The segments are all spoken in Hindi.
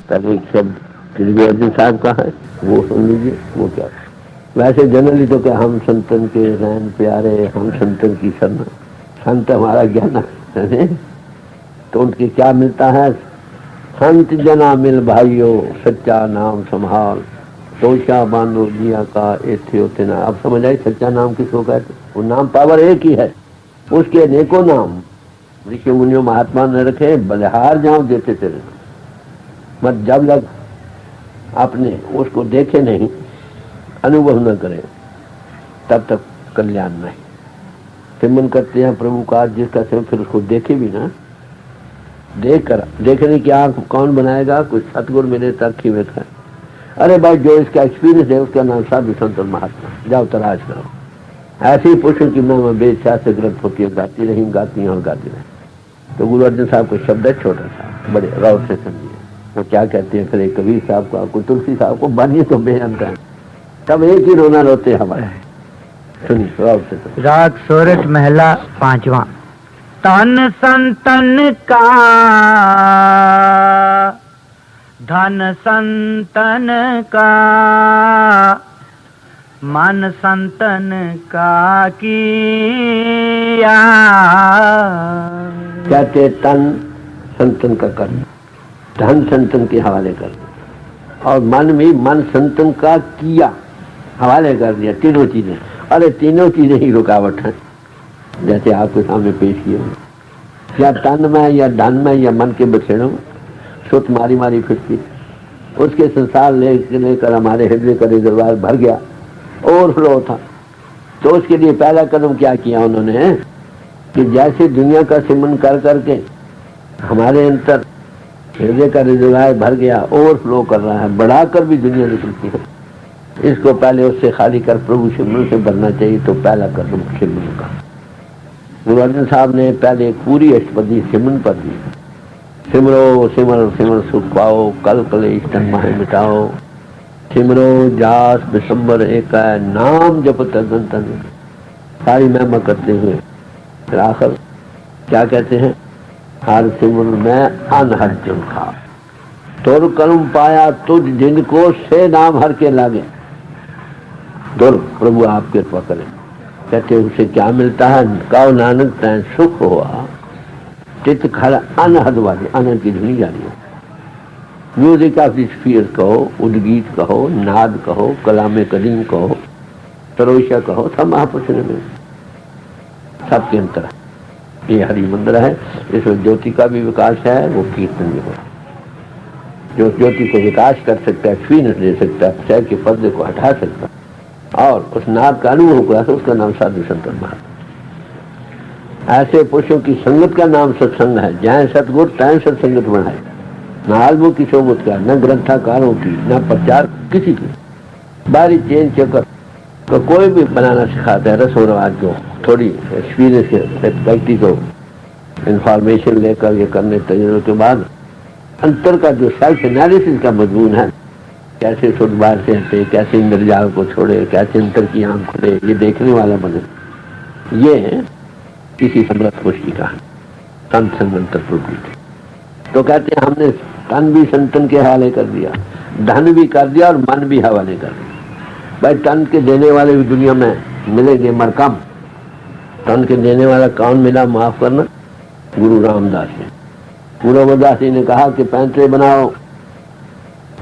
पहले एक शब्द गुरु अर्जुन साहब का है, वो सुन लीजिए। वो क्या वैसे जनरली तो क्या हम संतन के रैन प्यारे, हम संतन की शरण, संत हमारा ज्ञान है। तो उनके क्या मिलता है? संत जना मिल भाइयों, सच्चा नाम संभाल, तोशा बांधो जिया का ऐसे होते ना। अब समझ आई सच्चा नाम किसको कहते? वो नाम पावर एक ही है, उसके अनेकों नाम ऋषि मुनियों महात्मा ने रखे, बलिहार जाओ देते चले। मत जब लग आपने उसको देखे नहीं, अनुभव न करें, तब तक कल्याण नहीं। सिमरन करते हैं प्रभु का जिसका सिमरन, फिर उसको देखे भी ना, देख कर देखने की आंख कौन बनाएगा? कुछ सतगुरु मिले तक ही वे खाए। अरे भाई जो इसका एक्सपीरियंस है उसका नाम साधु संत और महात्मा, जाओ तलाश करो। ऐसे ही पूछो कि मैं बेचा से ग्रंथ होती है, गाती रही गाती और गाती रही। तो गुरु अर्जुन साहब को शब्द है छोटा सा, बड़े गौर से समझिए। तो क्या कहते हैं फिर एक कबीर साहब का, कोई तुलसी साहब को, बनिए तो बेअंत है, तब एक ही रोना रोते हमारे। सुनिए गौर से। राग सोरठ महला पांचवा। तन संतन का धन संतन का, मन संतन का किया। कहते तन संतन का कर, धन संतन के हवाले कर, और मन भी मन संतन का किया, हवाले कर दिया। तीनों चीजें, अरे तीनों चीजें ही रुकावट है, जैसे आपके सामने पेश किए। या तन में या धन में या मन के बछेड़ों सुत मारी मारी फिरती, उसके संसार लेकर हमारे हृदय का रिजर्वायर भर गया, ओवरफ्लो था। तो उसके लिए पहला कदम क्या किया उन्होंने कि जैसे दुनिया का सिमरन कर करके हमारे अंतर हृदय का रिजर्वायर भर गया, ओवरफ्लो कर रहा है, बढ़ाकर भी दुनिया निकलती है, इसको पहले उससे खाली कर प्रभु सिमरन से भरना चाहिए। तो पहला कदम सिमरन का। गुरु अर्जुन साहब ने पहले एक पूरी अष्टपदी सिमरन पर दी। सिमरो सिमर सिमर सुख पाओ, कल कलेश तन माहे मिटाओ, सिमरो जास बिसंबर एक है, नाम जप तन तन। सारी महिमा करते हुए फिर आखिर क्या कहते हैं? हर सिमरन में अनहद जन खा, तुर कर्म पाया तुझ जिनको से नाम हर के लागे। दुर प्रभु आप कृपा करें। कहते उसे क्या मिलता है? काओ नानक तैं सुख हुआ, चित्त खल अनहद वाली, अनहद की धुनी जा रही है। म्यूजिक ऑफ द स्फीयर कहो, उद्गीत कहो, नाद कहो, कलाम कदीम कहो, सरोशा कहो, सब महापुरुष ने मिले, सबके अंतर है। ये हरि मंदिर है, इसमें ज्योति का भी विकास है, वो कीर्तन भी हो। जो ज्योति को विकास कर सकता है, एक्सपीरियंस दे सकता है, शहर के पर्दे को हटा सकता है और उस नाद का अनुभव को, उसका नाम साधु संत महात्मा। ऐसे पुरुषों की संगत का नाम सत्संग है। जहाँ सतगुरु तैं सत्संगत बनाए, न आलमों की सोबत का, न ग्रंथाकारों की, न प्रचार किसी की। बारी चेन चक्कर तो कोई भी बनाना सिखाता है, रसों रवाज को, थोड़ी एक्सपीरियंस व्यक्ति को इंफॉर्मेशन लेकर ये करने तजुर्बे के बाद अंतर का जो सेल्फ एनालिसिस का मजमून है, कैसे शुद्ध बाहर से हटे, कैसे इंद्रजाल को छोड़े, कैसे अंतर की आंख खुले, ये देखने वाला बने, ये किसी समर्थ पुरुष की कहानी, संत संगंतर प्रभु। तो कहते हैं हमने तन भी संतन के हवाले कर दिया, धन भी कर दिया और मन भी हवाले कर दिया। भाई तन के देने वाले भी दुनिया में मिलेंगे मर कम। तन के देने वाला कौन मिला? माफ करना, गुरु रामदास ने। गुरु रामदास जी ने कहा कि पैंतरे बनाओ,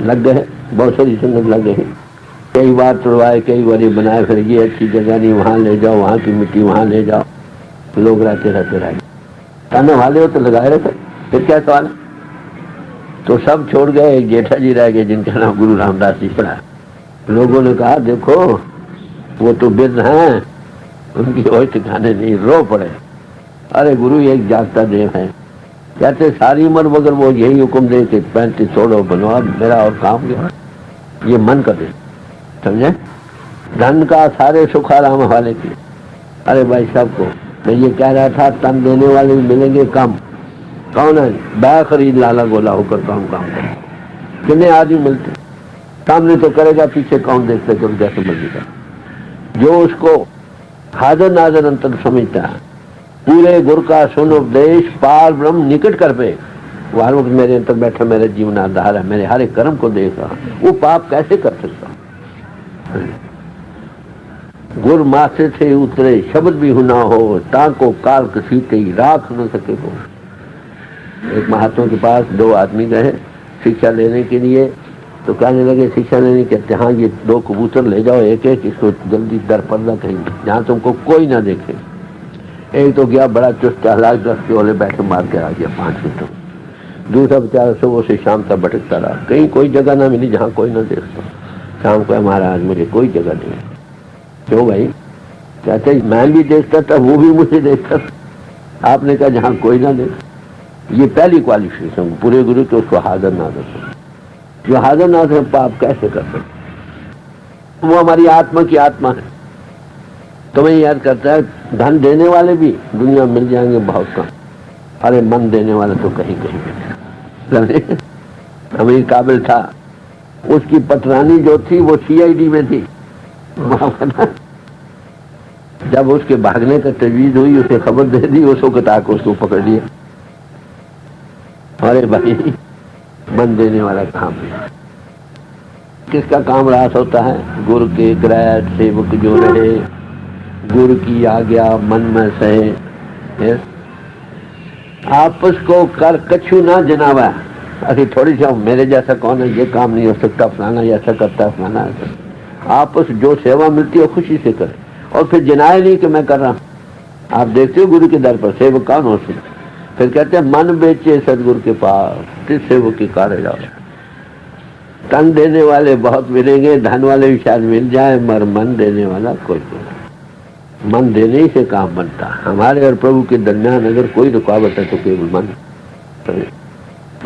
लग गए, बहुत सारी संगत लग गई, कई बार तुड़वाए, कई बार बनाए, फिर ये अच्छी जगह नहीं, वहां ले जाओ, वहां की मिट्टी वहां ले जाओ, लोग रहते रहते रह गए। ताने वाले हो तो लगाए रखे, फिर क्या सवाल? तो सब छोड़ गए, एक जेठा जी रह गए जिनका नाम गुरु रामदास जी पड़ा। लोगों ने कहा देखो वो तो बिरध हैं, उनकी कोई ठिकाने नहीं, रो पड़े। अरे गुरु एक जागता देव है। कहते सारी उम्र मगर वो यही हुक्म दे कि 35 छोड़ो बनवा, मेरा और काम क्या, ये मन का दे, समझे? धन का सारे सुख आराम वाले की। अरे भाई सबको मैं ये कह रहा था, तन देने वाले भी मिलेंगे कम। कौन है? बैग खरीद लाला गोला होकर काम करे, कितने आदमी मिलते, सामने तो करेगा, पीछे कौन देखते जब जैसे मर्जी का। जो उसको हाजर नाजर अंतर समझता है, पूरे गुरु का सुन उपदेश पार ब्रह्म निकट कर पे, वो हर वक्त मेरे अंदर बैठा, मेरा जीवन आधार है, मेरे हर एक कर्म को देख रहा, वो पाप कैसे कर सकता? गुर माथे से उतरे शब्द भी हुना हो, ताको काल कसीते ही राख न सके हो। एक महात्मा के पास दो आदमी गए शिक्षा लेने के लिए, तो कहने लगे शिक्षा लेने कहते, हाँ ये दो कबूतर ले जाओ एक एक, इसको जल्दी दर पर्दा कहीं जहाँ तुमको कोई ना देखे। एक तो गया बड़ा चुस्त चालाक, 10 के ओले बैठे मार के आ गया 5 मिनट। दूसरा बेचारा सुबह से शाम तक भटकता रहा, कहीं कोई जगह ना मिली जहाँ कोई ना देखता। शाम को महाराज मुझे कोई जगह नहीं। क्यों भाई? कहते मैं भी देखता था, वो भी मुझे देखता था। आपने कहा जहाँ कोई ना देख। ये पहली क्वालिफिकेशन पूरे गुरु के, उसको हाजिर ना कर। जो हाजिर ना थे पाप कैसे कर सकते? वो हमारी आत्मा की आत्मा है। तुम्हें याद करता है धन देने वाले भी दुनिया मिल जाएंगे बहुत कम, अरे मन देने वाला तो कहीं कहीं मिले। अमीर काबिल था, उसकी पटरानी जो थी वो CID में थी। जब उसके भागने का तजवीज हुई, उसे खबर दे दी, उसको कटा को उसको पकड़ लिया। अरे भाई मन देने वाला काम है। किसका काम रास होता है? गुरु के ग्रह सेवक जो रहे, गुरु की आज्ञा मन में सहे, आपस को कर कछु ना जनावा। अरे थोड़ी सी मेरे जैसा कौन है, ये काम नहीं हो सकता, फलाना ऐसा करता है, फलाना ऐसा। आपस जो सेवा मिलती है खुशी से करे, और फिर जनाए नहीं कि मैं कर रहा हूं। आप देखते हो गुरु के दर पर सेवक कौन हो सकता? फिर कहते हैं मन बेचे सदगुरु के पास, किस सेवक की कार्य जाओ। तन देने वाले बहुत मिलेंगे, धन वाले भी शायद मिल जाए, मगर मन देने वाला कोई नहीं। मन देने ही से काम बनता। हमारे और प्रभु के दरमियान अगर कोई रुकावट है तो केवल मन।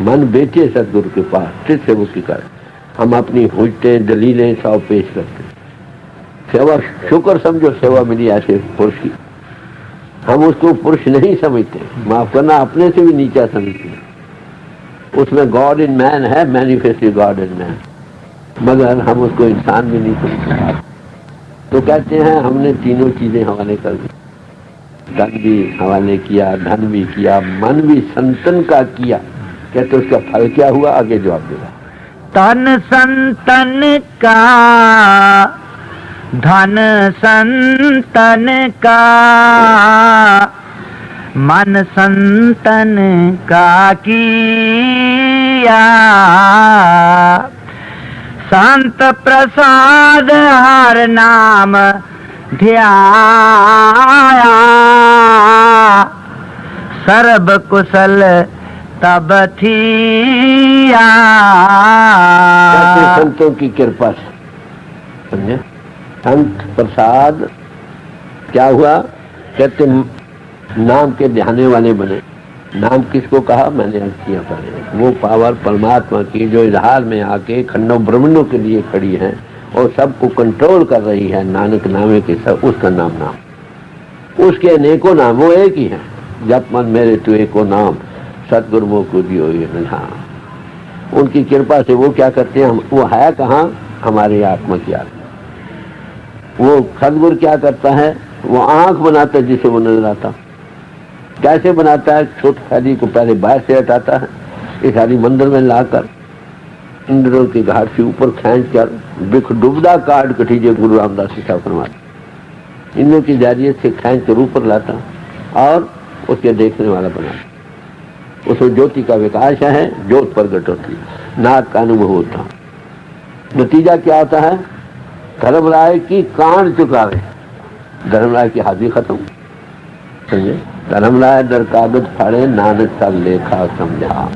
मन बेचे सदगुरु के पास, किस सेवक की कार्य। हम अपनी हुज्जतें दलीलें सब पेश करते। सेवा शुक्र समझो, सेवा मिली ऐसे पुरुष की। हम उसको पुरुष नहीं समझते, माफ करना अपने से भी नीचा समझते। उसमें गॉड इन मैन है, मैनिफेस्टली गॉड इन मैन, मगर हम उसको इंसान भी नहीं समझते। तो कहते हैं हमने तीनों चीजें हवाले कर दी, धन भी हवाले किया, धन भी किया, मन भी संतन का किया। कहते उसका फल क्या हुआ? आगे जवाब देगा। तन संतन का, धन संतन का, मन संतन का किया। संत प्रसाद हर नाम ध्याया, सर्ब कुशल तब थिया। संतों की कृपा से, समझे? संत प्रसाद क्या हुआ? कहते नाम के ध्याने वाले बने। नाम किसको कहा? मैंने अर्ज किया पहले। वो पावर परमात्मा की जो इजहार में आके खंडों ब्रह्मंडों के लिए खड़ी है और सबको कंट्रोल कर रही है। नानक नामे के सब, उसका नाम नाम, उसके अनेकों नाम, वो एक ही है। जप मन मेरे तू एको नाम, सतगुरु मोह को दियो ये नाम। उनकी कृपा से वो क्या करते हैं? वो है कहाँ? हमारी आत्मा की आत्मा। वो सतगुरु क्या करता है? वो आंख बनाता है जिसे वो नजर आता। कैसे बनाता है? छोट खाली को पहले बाहर से हटाता है, इस आदि मंदिर में लाकर इंद्रों के घाट से ऊपर खींच कर बिख डुबदा काट कठीजे गुरु रामदास जी साहब फरमाते। इनमें की जारियत से खींच कर ऊपर लाता और उसके देखने वाला बनाता। उसमें ज्योति का विकास है, ज्योत प्रकट होती है, नाथ का अनुभव होता। नतीजा क्या होता है? धर्मराय की कान चुकावे, धर्मराय की हाजिरी खत्म। समझे? धर्मराय दर कागज फाड़े, नानक सा लेखा समझा।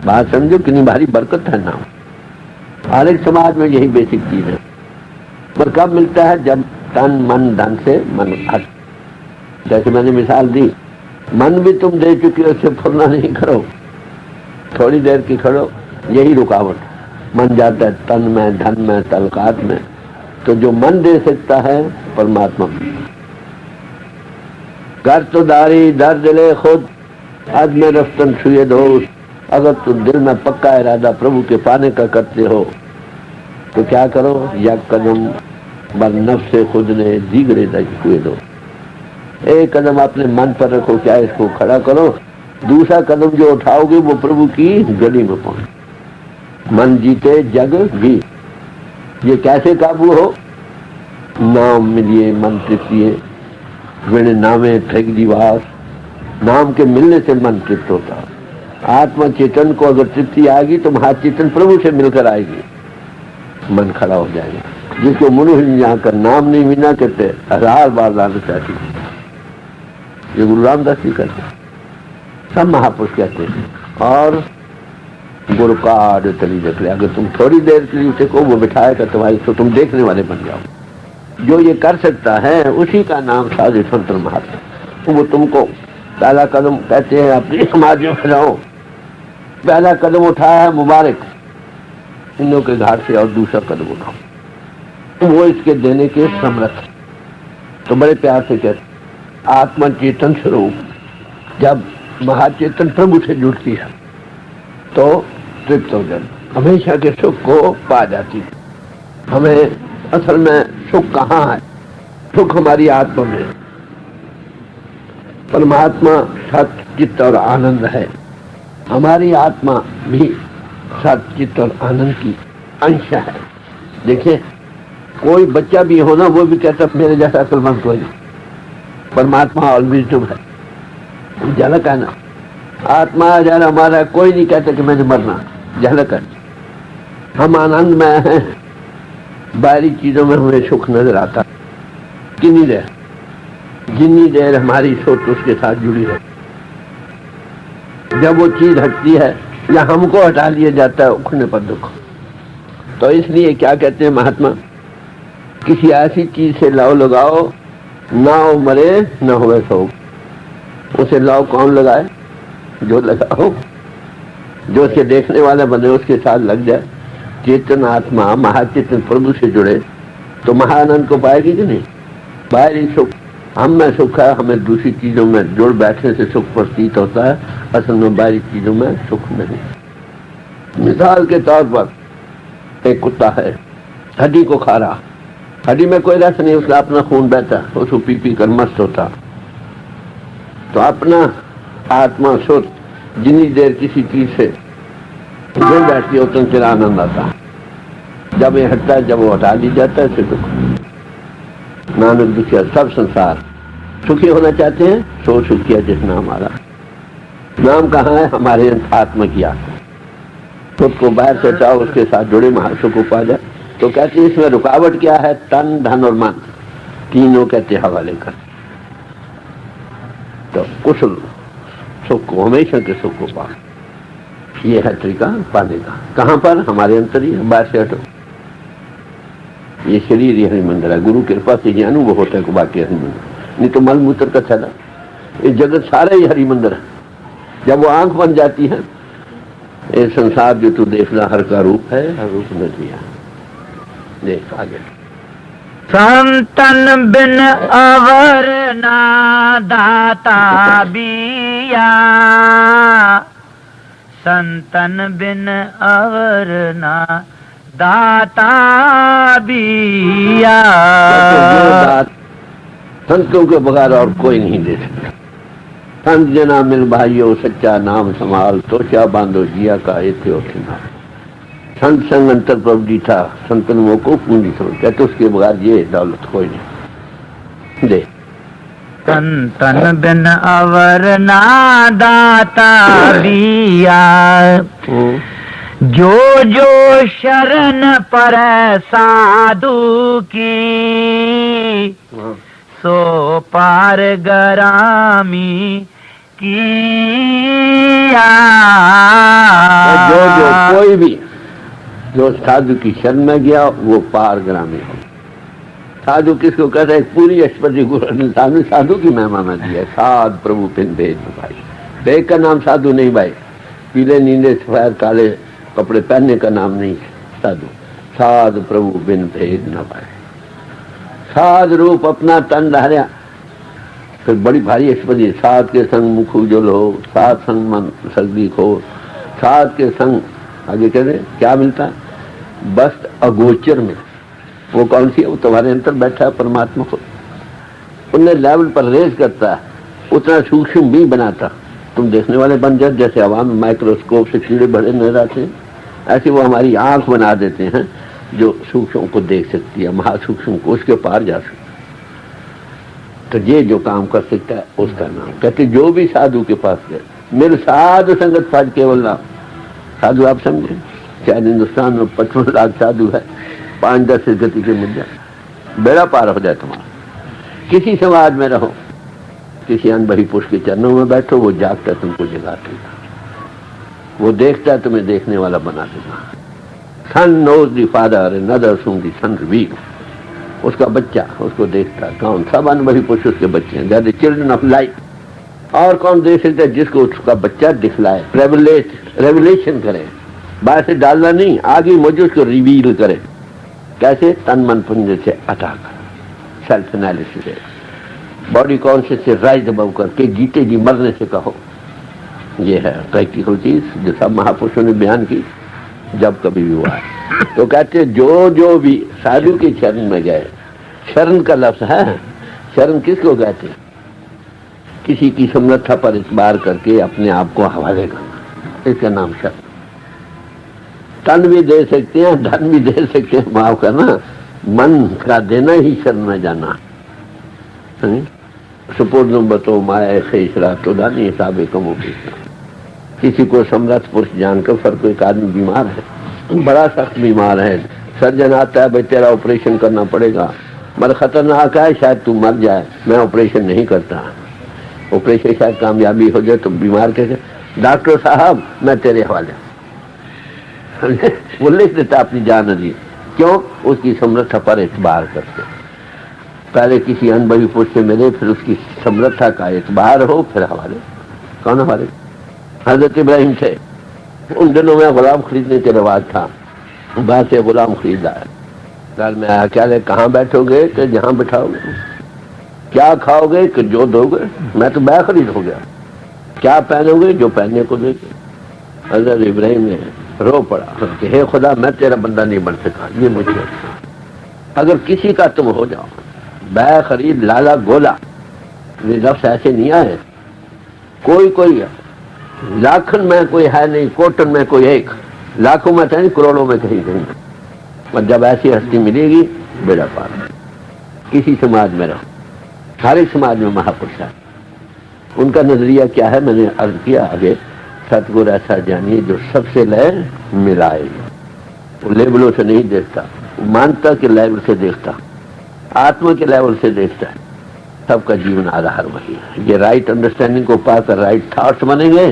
बात समझो कितनी भारी बरकत है नाम। हर एक समाज में यही बेसिक चीज है। पर कब मिलता है? जब तन मन धन से मन हट। जैसे मैंने मिसाल दी, मन भी तुम दे चुके हो, उससे फुरना नहीं करो, थोड़ी देर की खड़ो, यही रुकावट। मन जाता है तन में, धन में, तलकात में। तो जो मन दे सकता है परमात्मा। कर तो दारी दर दिले खुद, आज में रफ्तन छुए दो। अगर तुम दिल में पक्का इरादा प्रभु के पाने का करते हो तो क्या करो? या कदम बर नफ्स से खुद ने दीगरे हुए दो। एक कदम अपने मन पर रखो, क्या इसको खड़ा करो, दूसरा कदम जो उठाओगे वो प्रभु की गली में पहुंच। मन जीते जग भी, ये कैसे काबू हो? नाम मिलिए मन तृप्तिए, बिन नामे ठग दिवास। नाम के मिलने से मन तृप्त होता है। आत्मा चेतन को अगर तृप्ति आएगी तो महाचेतन प्रभु से मिलकर आएगी, मन खड़ा हो जाएगा। जिसको मनुष्य यहाँ कर नाम नहीं मिलना कहते 1000 बार लाना चाहती, ये गुरु रामदास जी कहते, सब महापुरुष कहते हैं। और गुरु का आड़ तली देख ले, अगर तुम थोड़ी देर के लिए उसे को वो बिठाएगा तुम्हारी, तो तुम देखने वाले बन जाओ। जो ये कर सकता है उसी का नाम साधु संत महात्मा। वो तुमको पहला कदम कहते हैं अपनी समाज में रहो, पहला कदम उठाया है मुबारक इन के घाट से, और दूसरा कदम उठाओ वो इसके देने के समर्थ। तो बड़े प्यार से कहते आत्मा चेतन स्वरूप जब महाचेतन प्रभु से जुड़ती है तो तृप्त हो जाती, हमेशा के सुख को पा जाती। हमें असल में सुख कहाँ है? सुख हमारी आत्मा में। परमात्मा सत्य चित्त और आनंद है, हमारी आत्मा भी सत्य चित्त और आनंद की अंश है। देखिए कोई बच्चा भी हो ना, वो भी कहता मेरे जैसा अक्लमंद कोई नहीं। परमात्मा ऑलवेज डू है, झलक है ना। आत्मा जरा हमारा कोई नहीं कहता कि मैंने मरना, झलक है। हम आनंद में हैं, बाहरी चीजों में हमें सुख नजर आता। कितनी देर, जितनी देर हमारी सोच उसके साथ जुड़ी है, जब वो चीज हटती है या हमको हटा लिया जाता है उखड़ने पर दुख। तो इसलिए क्या कहते हैं महात्मा, किसी ऐसी चीज से लव लगाओ ना हो मरे न होवे सो। उसे लव कौन लगाए? जो लगाओ, जो उसे देखने वाला बने उसके साथ लग जाए। चेतन आत्मा महाचेतन प्रभु से जुड़े तो महाआनंद को पाएगी कि नहीं? बाहरी सुख हम में सुख है, हमें दूसरी चीजों में जुड़ बैठने से सुख प्रतीत होता है, असल में बाहरी चीजों में सुख नहीं। मिसाल के तौर पर एक कुत्ता है, हड्डी को खा रहा, हड्डी में कोई रस नहीं, उसका अपना खून बहता, उसको पी पी कर मस्त होता। तो अपना आत्मा सुख जितनी देर किसी चीज से जुड़ बैठती है उतना फिर आनंद आता है। जब ये हटता है, जब वो हटा ली जाता है फिर दुख। नानक दुखिया सब संसार सुखी होना चाहते हैं, सो सुखिया जिसना हमारा नाम कहाँ है? हमारे आत्मा की आत्मा। खुद को बाहर से हटाओ, उसके साथ जुड़े महासुख को पा जाए। तो कहते हैं इसमें रुकावट क्या है? तन धन और मन तीनों कहते हवाले कर। तो कुशल सुख को, हमेशा के सुख को पा, ये है तरीका पाने का। कहाँ पर? हमारे अंतर ही, बाहर से हटो। ये शरीर ही हरि मंदिर है, गुरु कृपा से ये अनुभव होता है कि बाकी हरि मंदिर, नहीं तो मल मूत्र का थैला। ये जगत सारा ही हरि मंदिर है। जब वो आंख बन जाती है, ये संसार जो तू देखना हर का रूप है, हर रूप न दिया। देख आगे। संतन बिन अवर ना दाता बिया, संतन बिन अवर ना दाता बिया। संतों के बगैर और कोई नहीं दे सकता। संत जना मिल भाइयों सच्चा नाम संभाल, तो क्या बांधो जिया का एथे उठना। संत संग अंतर प्रभु जी था, संतन वो को पूंजी समझ कहते, उसके बगैर ये दौलत कोई नहीं दे। संतन बिन अवर ना दाता बिया, जो जो शरण पर साधु की, सो पार गरामी किया। जो कोई भी जो साधु की शरण में गया वो पार ग्रामी हो। साधु किसको कहते हैं? पूरी अष्टपदी गुरु ने साधु की महिमा में दी है। साध प्रभु पिन भेद भाई, भेद का नाम साधु नहीं भाई, पीले नीले सफेद काले कपड़े पहनने का नाम नहीं है साधु। साध प्रभु बिन भेद न पाए। साध रूप अपना तन धार्या, फिर बड़ी भारी अष्टपदी। साध के संग मुख उज्जवल हो, साध संग मन सर्दी हो, साध के संग आगे कहते क्या मिलता है? बस अगोचर में। वो कौन सी है? वो तुम्हारे अंदर बैठा है परमात्मा को, उन्हें लेवल पर रेज करता है, उतना सूक्ष्म भी बनाता। तुम देखने वाले बन जाते, जैसे हवा में माइक्रोस्कोप से कीड़े बड़े नजर आते हैं, ऐसे वो हमारी आंख बना देते हैं जो सूक्ष्म को देख सकती है, महासूक्ष्म को, उसके पार जा सकती है। तो ये जो काम कर सकता है उसका नाम कहते, जो भी साधु के पास गए, मेरे साधु संगत फाज केवल लाभ। साधु आप समझे, शायद हिंदुस्तान में 55 लाख साधु है, 5-10 गति के मुद्दे, बेड़ा पार हो जाए तुम्हारा। किसी समाज में रहो, किसी अनबही पुरुष के चरणों में बैठो, वो जागता तुमको जगा देगा, वो देखता तुम्हें देखने वाला बना देगा। Son knows the father and other soon the son reveal. उसका बच्चा उसको देखता, कौन? सब अनबही पुरुष उसके बच्चे हैं, द चिल्ड्रन ऑफ लाइट। और कौन देख सकता है? जिसको उसका बच्चा दिखलाए, रेवलेशन करे, बाहर से डालना नहीं, आगे मुझे उसको रिवील करे। कैसे? तन मन पुण्य से अता कर, सेल्फ एनालिसिस से, बॉडी कॉन्शियस से राइज अबव करके, जीते जी मरने से कहो। ये है प्रैक्टिकल चीज जो सब महापुरुषों ने बयान की जब कभी भी हुआ है। तो कहते जो भी साधु के शरण में गए, शरण का लफ्ज है, शरण किसको कहते? किसी की समर्था पर इतबार करके अपने आप को हवाले करना, इसका नाम शरण। तन भी दे सकते हैं, धन भी दे सकते हैं, माफ करना, मन का देना ही शरण में जाना। सुपुर्द बतो माया से इसरा तो दानी हिसाब कमो। किसी को समर्थ पुरुष जानकर, फर कोई आदमी बीमार है, बड़ा सख्त बीमार है, सर्जन आता है, भाई तेरा ऑपरेशन करना पड़ेगा, मगर खतरनाक है, शायद तू मर जाए, मैं ऑपरेशन नहीं करता। ऑपरेशन शायद कामयाबी हो जाए तो बीमार कहते, डॉक्टर साहब मैं तेरे हवाले। वो लिख देता अपनी जान अजी। क्यों? उसकी समर्था पर एतबार करते। पहले किसी अनबही पुरुष से मिले, फिर उसकी समर्था का एतबार हो, फिर हवाले। कौन हवाले? हजरत इब्राहिम थे, उन दिनों में गुलाम खरीदने के रिवाज था, बाहर से गुलाम खरीदा है, घर में आया, क्या ले, कहाँ बैठोगे? कि जहाँ बैठाओगे। क्या खाओगे? कि जो दोगे। मैं तो बै खरीद हो गया। क्या पहनोगे? जो पहनने को देगे। हजरत इब्राहिम ने रो पड़ा कि हे खुदा, मैं तेरा बंदा नहीं बन सका, ये मुझे। अगर किसी का तुम हो जाओ, बै खरीद, लाला गोला, ये लफ्ज ऐसे नहीं आए। कोई लाखन में कोई है नहीं, कोटन में कोई एक, लाखों में तो नहीं, करोड़ों में कहीं कहीं। और जब ऐसी हस्ती मिलेगी, बेड़ा पार। किसी समाज में रहो, हर एक समाज में महापुरुष है, उनका नजरिया क्या है मैंने अर्ज किया आगे। सतगुरु ऐसा जानिए जो सबसे लय मिलाए, वो लेवलों से नहीं देखता, वो मानता के लेवल से देखता, आत्मा के लेवल से देखता है। सबका जीवन आधार वही है। ये राइट अंडरस्टैंडिंग को पाकर राइट थॉट्स बनेंगे,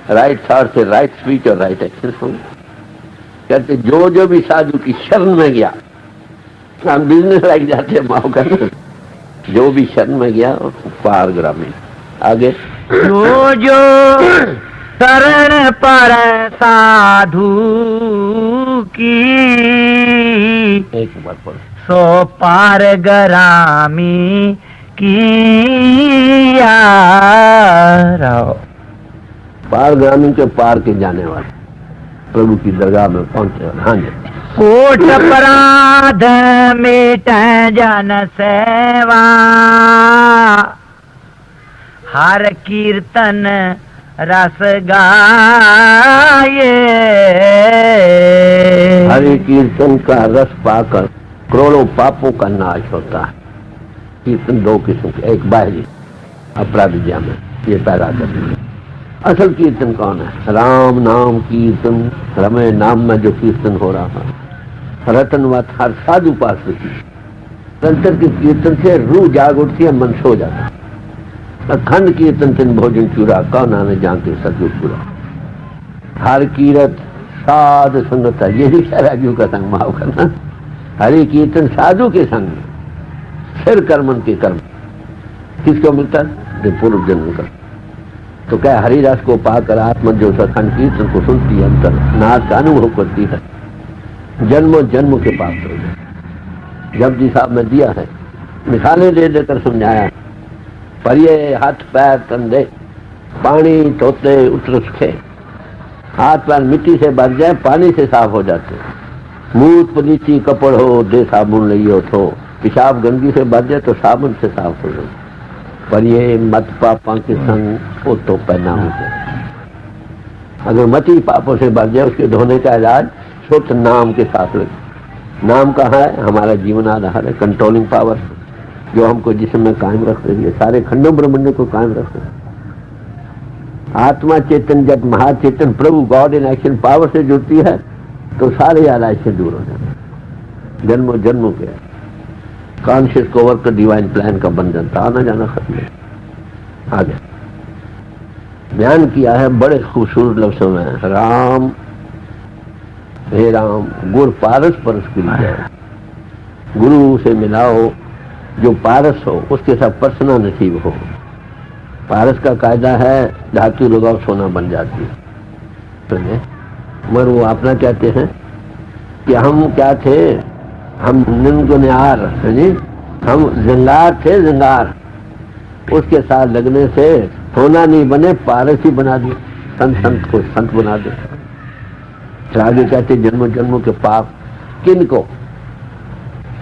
राइट थॉट से राइट स्पीच और राइट एक्शन होंगे। कहते जो भी साधु की शरण में गया, हम बिजनेस लग जाते हैं माओ करना, जो भी शरण में गया पार ग्रामीण। आगे जो शरण पर साधु की, एक बार पर सो पार ग्रामी किया। पार ग्रामीण के पार के जाने वाले प्रभु की दरगाह में पहुंचे। हाँ जी। कोट अपराध मिट जन सेवा, हर कीर्तन रस गाये। हरि कीर्तन का रस पाकर करोड़ों पापों का नाश होता है। कीर्तन दो किस्म के, एक बाहरी अपराधिया में ये पैदा करते हैं। असल कीर्तन कौन है? राम नाम कीर्तन, रमे नाम में जो कीर्तन हो रहा है, रतनवत हर साधु पास होती है। संतर के कीर्तन से रूह जाग उठती है, मन सो जाता है। अखंड कीर्तन तिन भोजन चूरा, कौन आने जानते सदगुरु पूरा। हर कीरत साध संगता, यही शराबियों का संग माव करना। हरि कीर्तन साधु के संग, फिर कर्मन के कर्म किसको मिलता है? पूर्व जन्म का। तो क्या हरि रस को पाकर आत्मा जो अखंड कीर्तन को सुनती है, अंतर नाथ का अनुभव करती है, जन्मों जन्म के पास हो जाए। जपजी साहब ने दिया है, मिसालें दे देकर समझाया। पर ये हाथ पैर कंधे पानी धोते उतर सूखे, हाथ पैर मिट्टी से भर जाए, पानी से साफ हो जाते। मूत पलीची कपड़ हो, दे साबुन लियो तो, पेशाब गंदगी से भर जाए तो साबुन से साफ हो जाए। पर ये मत पापा के संग वो तो पहना हो जाए। अगर मति पापों से भर जाए, उसके धोने का इलाज शुद्ध नाम के साथ लगे। नाम कहाँ है? हमारा जीवन आधार है, कंट्रोलिंग पावर जो हमको जिस्म में कायम रख रही है, सारे खंडों ब्रह्मांडों को कायम रख रही है। आत्मा चेतन जब महाचेतन प्रभु गॉड इन एक्शन पावर से जुड़ती है तो सारे आलाय से दूर हो जाते हैं। जन्मों जन्मों के कॉन्शियस कोवर का डिवाइन प्लान का बंधन था, आना जाना खत्म है। आगे बयान किया है बड़े खूबसूरत लफ्जों में, राम हे राम गुर पारस परस की जाए। गुरु से मिलाओ जो पारस हो, उसके साथ पर्सना नसीब हो। पारस का कायदा है धातु लगाओ सोना बन जाती है, तो मगर वो अपना कहते हैं कि हम क्या थे, हम निन्यार, हम जंगार थे, जंगार। उसके साथ लगने से सोना नहीं बने, पारस ही बना दिए। संत को संत बना दे। आगे कहते जन्मों जन्मों के पाप किन को?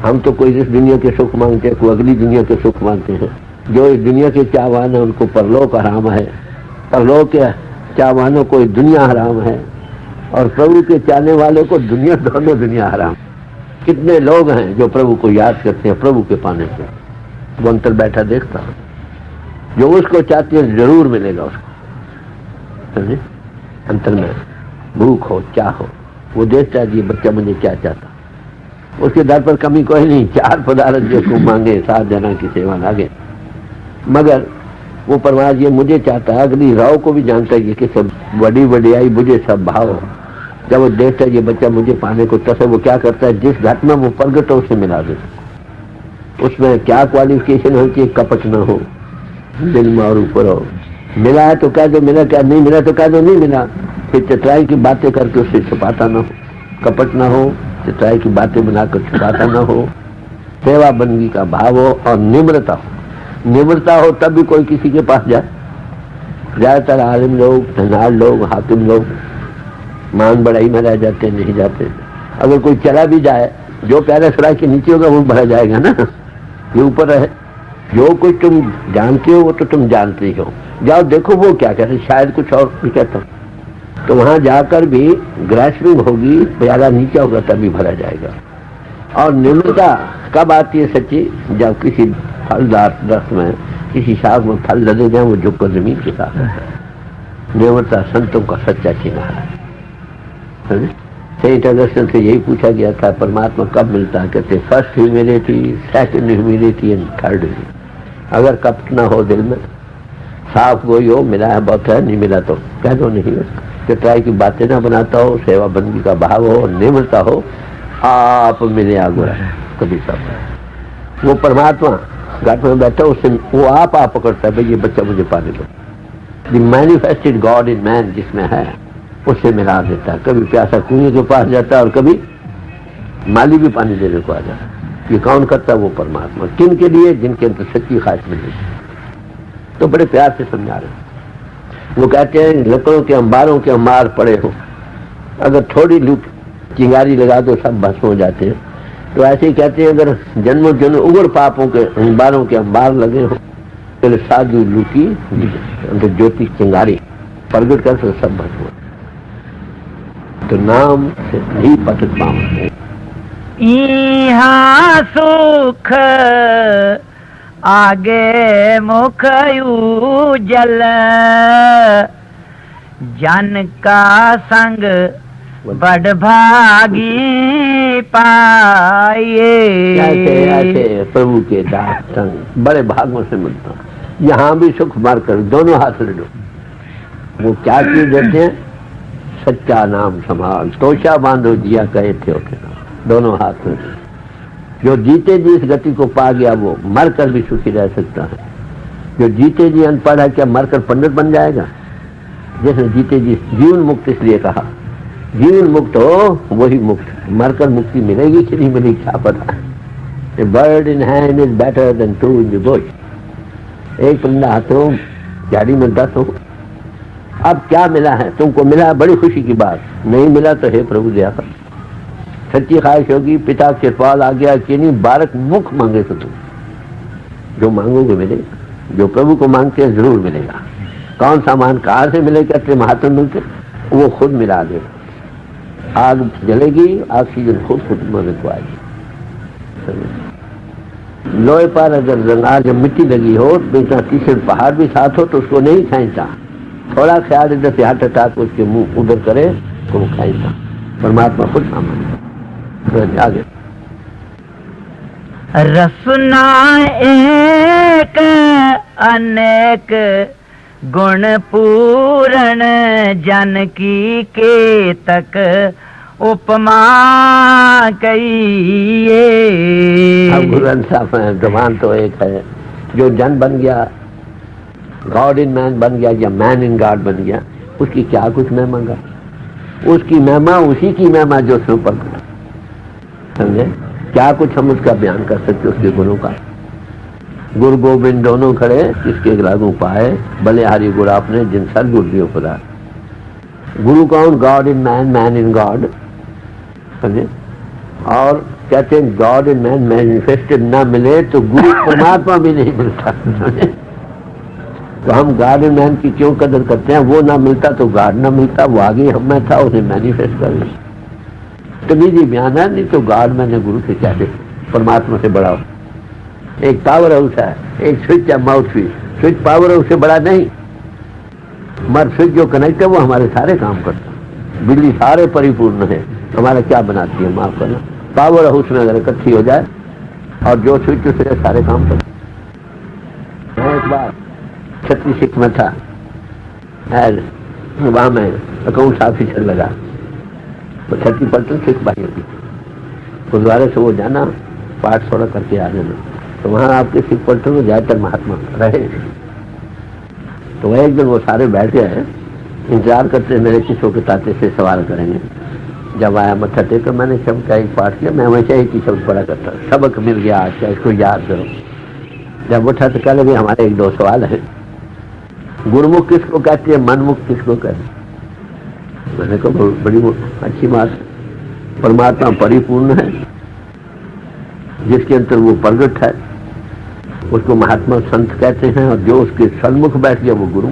हम तो कोई इस दुनिया के सुख मांगते हैं, कोई अगली दुनिया के सुख मांगते हैं। जो इस दुनिया के चाहवान है उनको परलोक हराम है, परलोक के चाहवानों को दुनिया हराम है, और प्रभु के चाहने वालों को दुनिया, दोनों दुनिया हराम। कितने लोग हैं जो प्रभु को याद करते हैं प्रभु के पाने से। वो अंतर बैठा देखता, जो उसको चाहते हैं जरूर मिलेगा उसको। समझे? अंतर में भूख हो, चाह हो, वो देखता है कि बच्चा मुझे क्या चाहता, उसके दर पर कमी कोई नहीं। 4 पदार्थ जो को मांगे, 7 जना की सेवा लागे, मगर वो परमात्मा ये मुझे चाहता है। अगली राव को भी जानता है कि सब बड़ी बड़ियाई मुझे सब भाव। जब वो देखता है ये बच्चा मुझे पाने को तस, वो क्या करता है, जिस घट में वो प्रगट हो उसे मिला देता। उसमें क्या क्वालिफिकेशन हो कि कपट न हो, दिल में और ऊपर हो। मिला है तो कह दो मिला, क्या नहीं मिला तो कह दो नहीं मिला। फिर चतुराई की बातें करके उससे छुपाता न हो, कपट न हो, चतुराई की बातें बनाकर छुपाता न हो, सेवा बंदगी का भाव हो और निम्रता हो। निम्रता हो तब भी कोई किसी के पास जाए। ज्यादातर आलिम लोग, धनार लोग, हाकिम लोग मान बढ़ाई में रह जाते, नहीं जाते। अगर कोई चला भी जाए, जो पैरा सराय के नीचे होगा वो भरा जाएगा ना, ये ऊपर रहे। जो कुछ तुम जानते हो वो तो तुम जानते ही हो। जाओ देखो वो क्या कहते, शायद कुछ और भी कहता हूँ, तो वहां जाकर भी ग्रेस्पिंग होगी, प्याला नीचे होगा तभी भरा जाएगा। और निम्रता कब आती है सच्ची? जब किसी फलदार दरख्त में, किसी शाख में फल लगे जाए, वो झुककर जमीन के साथ है। निम्रता संतों का सच्चा चिन्ह है। सेंट अगस्टिन से यही पूछा गया था परमात्मा कब मिलता है? कहते first humility, second humility and third. अगर कपट ना हो दिल में, साफ कोई हो, मिला है बहुत है, नहीं मिला तो कह दो नहीं। चतुराई की बातें ना बनाता हो, सेवा बंदगी का भाव हो, निम्रता हो, आप मिले आगो कभी सब। वो परमात्मा घाट में बैठा, उससे वो आप पकड़ता है, भाई ये बच्चा मुझे पाने दो। The manifested God in man जिसमें है, उससे मिला देता है। कभी प्यासा कुएं के पास जाता है और कभी माली भी पानी देने को आ जाता है। ये कौन करता है? वो परमात्मा। किन के लिए? जिनके अंदर सच्ची ख्वाहिश मिली। तो बड़े प्यार से समझा रहे हैं। वो कहते हैं लकड़ों के अंबारों के अंबार पड़े हो, अगर थोड़ी लूट चिंगारी लगा दो सब भस्म हो जाते हैं। तो ऐसे ही कहते हैं अगर जन्मों जन्म उग्र पापों के अंबारों के अंबार लगे हो, तो साधु लूटी अंदर ज्योति चिंगारी प्रगट कर सब भस्म। तो नाम से ही पतत पावन। इहाँ सुख आगे मुख उजल, जन का संग बड़ भागी पाए। ऐसे ऐसे प्रभु के दास संग बड़े भागों से मिलता। यहाँ भी सुख मार कर दोनों हाथ ले लो। वो क्या चीज देते हैं? सच्चा नाम संभाल, तोशा बांधो जिया कहे थे ओके, दोनों हाथ में। जो जीते जी इस गति को पा गया वो मर कर भी सुखी रह सकता है। जो जीते जी अनपढ़ है, क्या मरकर पंडित बन जाएगा? जैसे जीते जी जीवन मुक्त, इसलिए कहा जीवन मुक्त हो वही मुक्त। मरकर मुक्ति मिलेगी कि नहीं मिलेगी क्या पता। A bird in hand is better than 2 in the bush. एक परिंदा हाथों झाड़ी में 10 हो। अब क्या मिला है? तुमको मिला है, बड़ी खुशी की बात। नहीं मिला तो हे प्रभु दया कर। सच्ची ख्वाहिश होगी, पिता के पाल आ गया कि नहीं, बालक मुख मांगे तो तुम जो मांगोगे मिलेगा। जो प्रभु को मांगते हैं जरूर मिलेगा। कौन सा मान कहाँ से मिलेगा? तेरे महात्मा मिलते वो खुद मिला दे। आग जलेगी, ऑक्सीजन खुद मदद को आएगी। लोहे पर अगर रंगार जब मिट्टी लगी हो, बेचा तीसरे पहाड़ भी साथ हो तो उसको नहीं खाएंता। थोड़ा ख्याल इधर से हार्ट अटैक उसके मुंह उधर करे तो वो खाएंता। परमात्मा खुद सामान आगे। रसना एक अनेक गुण पूरण जानकी के तक उपमा कहिए। अब गुरु ग्रंथ साहब हैं, जवान तो एक है जो जन बन गया, गॉड इन मैन बन गया या मैन इन गॉड बन गया, उसकी क्या कुछ महिमा गा। उसकी महिमा उसी की महिमा जो उसने ऊपर, समझे? क्या कुछ हम उसका बयान कर सकते उसके गुणों का। गुरु गोविंद दोनों खड़े, किसके लागू पाए भले हरि गुरु आपने जिन सदगुरु दियो खुदा। गुरु कौन? God in man, man in God, समझे? और कहते हैं गॉड इन मैन मैनिफेस्टेड ना मिले तो गुरु परमात्मा भी नहीं मिलता, समझे? तो हम गॉड इन मैन की क्यों कदर करते हैं? वो ना मिलता तो गॉड ना मिलता, वो आगे हम में था, उसे मैनिफेस्ट कर लिया। तभी जी बयान है, नहीं तो गॉड मैंने गुरु से क्या दे, परमात्मा से बड़ा हो। एक पावर हाउस है, एक स्विच है, mouth switch. Switch power house से बड़ा नहीं, मगर स्विच जो कनेक्ट है वो हमारे सारे काम करता है। बिजली सारे परिपूर्ण है, हमारा क्या बनाती है? माफ करना, पावर हाउस में अगर इकट्ठी हो जाए और जो स्विच उससे सारे काम करते। मैं एक बार छत्तीसगढ़ में था, वहां मैं अकाउंट ऑफिसर लगा, तो 30% सिख भाइयों की गुरुद्वारे से वो जाना, पाठ थोड़ा करके आ जाना। तो वहाँ आपके सिख पलटन में ज्यादातर महात्मा रहे। तो वह एक दिन वो सारे बैठ गए, इंतजार करते मेरे किसों के ताते से सवाल करेंगे। जब आया मत्था टेक, मैंने शब्द का एक पाठ किया, मैं हमेशा एक ही शब्द पढ़ा करता, सबक मिल गया आज का, इसको याद करो। जब उठा तो कह लगे हमारे एक दो सवाल है, गुरुमुख किसको कहते हैं, मनमुख किसको कहते हैं? मैंने कहा बड़ी अच्छी बात है, परमात्मा परिपूर्ण है, जिसके अंदर वो प्रगट है उसको महात्मा संत कहते हैं, और जो उसके सन्मुख बैठ गया वो गुरु,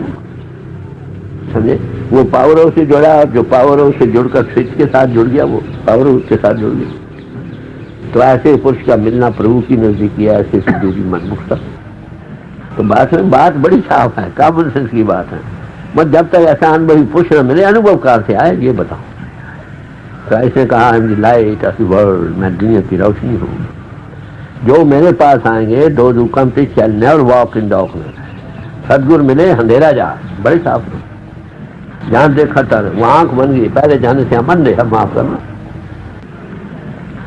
समझे? वो पावर हाउस से जुड़ा, और जो पावर हाउस से जुड़कर स्विच के साथ जुड़ गया वो पावर हाउस के साथ जुड़ गया। तो ऐसे पुरुष का मिलना प्रभु की नजदीकी है, ऐसे सिद्धू की मनमुख तक। तो बात बड़ी साफ है, कॉमन सेंस की बात है। मत जब तक ऐसा अनुभवी पुरुष न मिले, अनुभव कार से आए ये बताओ। क्राइस्ट ने कहा I am the light of the world, मैं दुनिया की रोशनी हूँ। जो मेरे पास आएंगे, those who come to shall never walk in darkness। सदगुरु मिले अंधेरा जा, बड़े साफ है। जहां देखा था वो आंख बन गई, पहले जाने से मन देखा, माफ करना,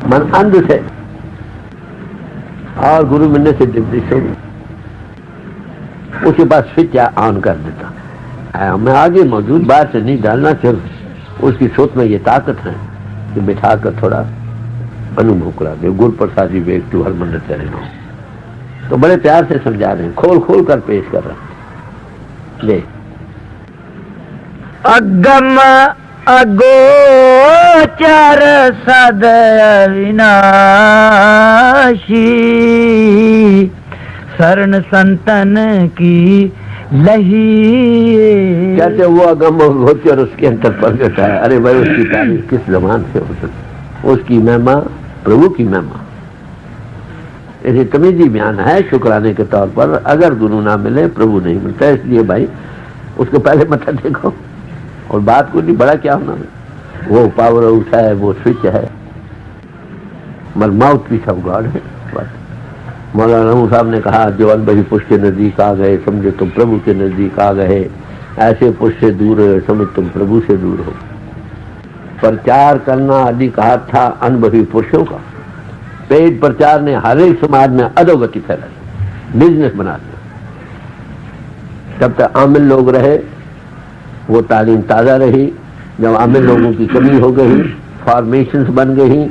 मन अंध से, और गुरु मिलने से दिव्य हो गई। उसके पास स्विच ऑन कर देता। मैं आगे मौजूद बात से नहीं डालना, सिर्फ उसकी सोच में ये ताकत है कि बिठा कर थोड़ा अनुभव करा दे। गुरु प्रसाद जी वेग टू हर मंदिर चले, तो बड़े प्यार से समझा रहे हैं, खोल खोल कर पेश कर रहे हैं। ले अगम अगोचर सद अविनाशी, शरण संतन की लही। कहते वो अगम अगोचर उसके अंतर प्रगट है। अरे भाई उसकी तारीफ किस जबान से हो सकती? उसकी महिमा प्रभु की महिमा। ऐसे तमीजी बयान है शुक्राने के तौर पर। अगर गुरु ना मिले प्रभु नहीं मिलता, इसलिए भाई उसको पहले मत देखो और बात को नहीं बड़ा क्या होना। वो पावर हाउस है, वो स्विच है, मगर माउथ पीस ऑफ गॉड है। मौलाना साहब ने कहा जो अनबही पुरुष के नजदीक आ गए समझे तुम प्रभु के नजदीक आ गए, ऐसे पुरुष से दूर है समझ तुम प्रभु से दूर हो। प्रचार करना आदि कहा था अनबही पुरुषों का। पेड प्रचार ने हर एक समाज में अधोगति फैलाई, बिजनेस बना दिया। जब तक आमिल लोग रहे वो तालीम ताज़ा रही। जब आमिल लोगों की कमी हो गई, फॉर्मेशंस बन गई,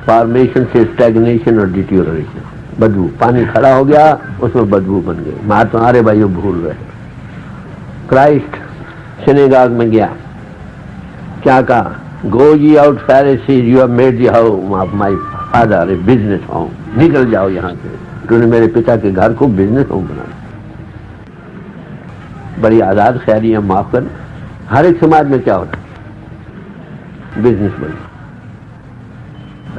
फॉर्मेशन से स्टैग्नेशन और डिटीरियोरेशन, बदबू, पानी खड़ा हो गया उसमें बदबू बन गई। महात्मा अरे भाई भूल रहे। क्राइस्ट सिनेगाग में गया, क्या कहा? गो जी out Pharisees, you have made the house of my father a business home. निकल जाओ यहाँ से, तूने मेरे पिता के घर को बिजनेस होम बना। बड़ी आजाद ख्याली है, माफ कर। हर एक समाज में क्या होता है, बिजनेसमैन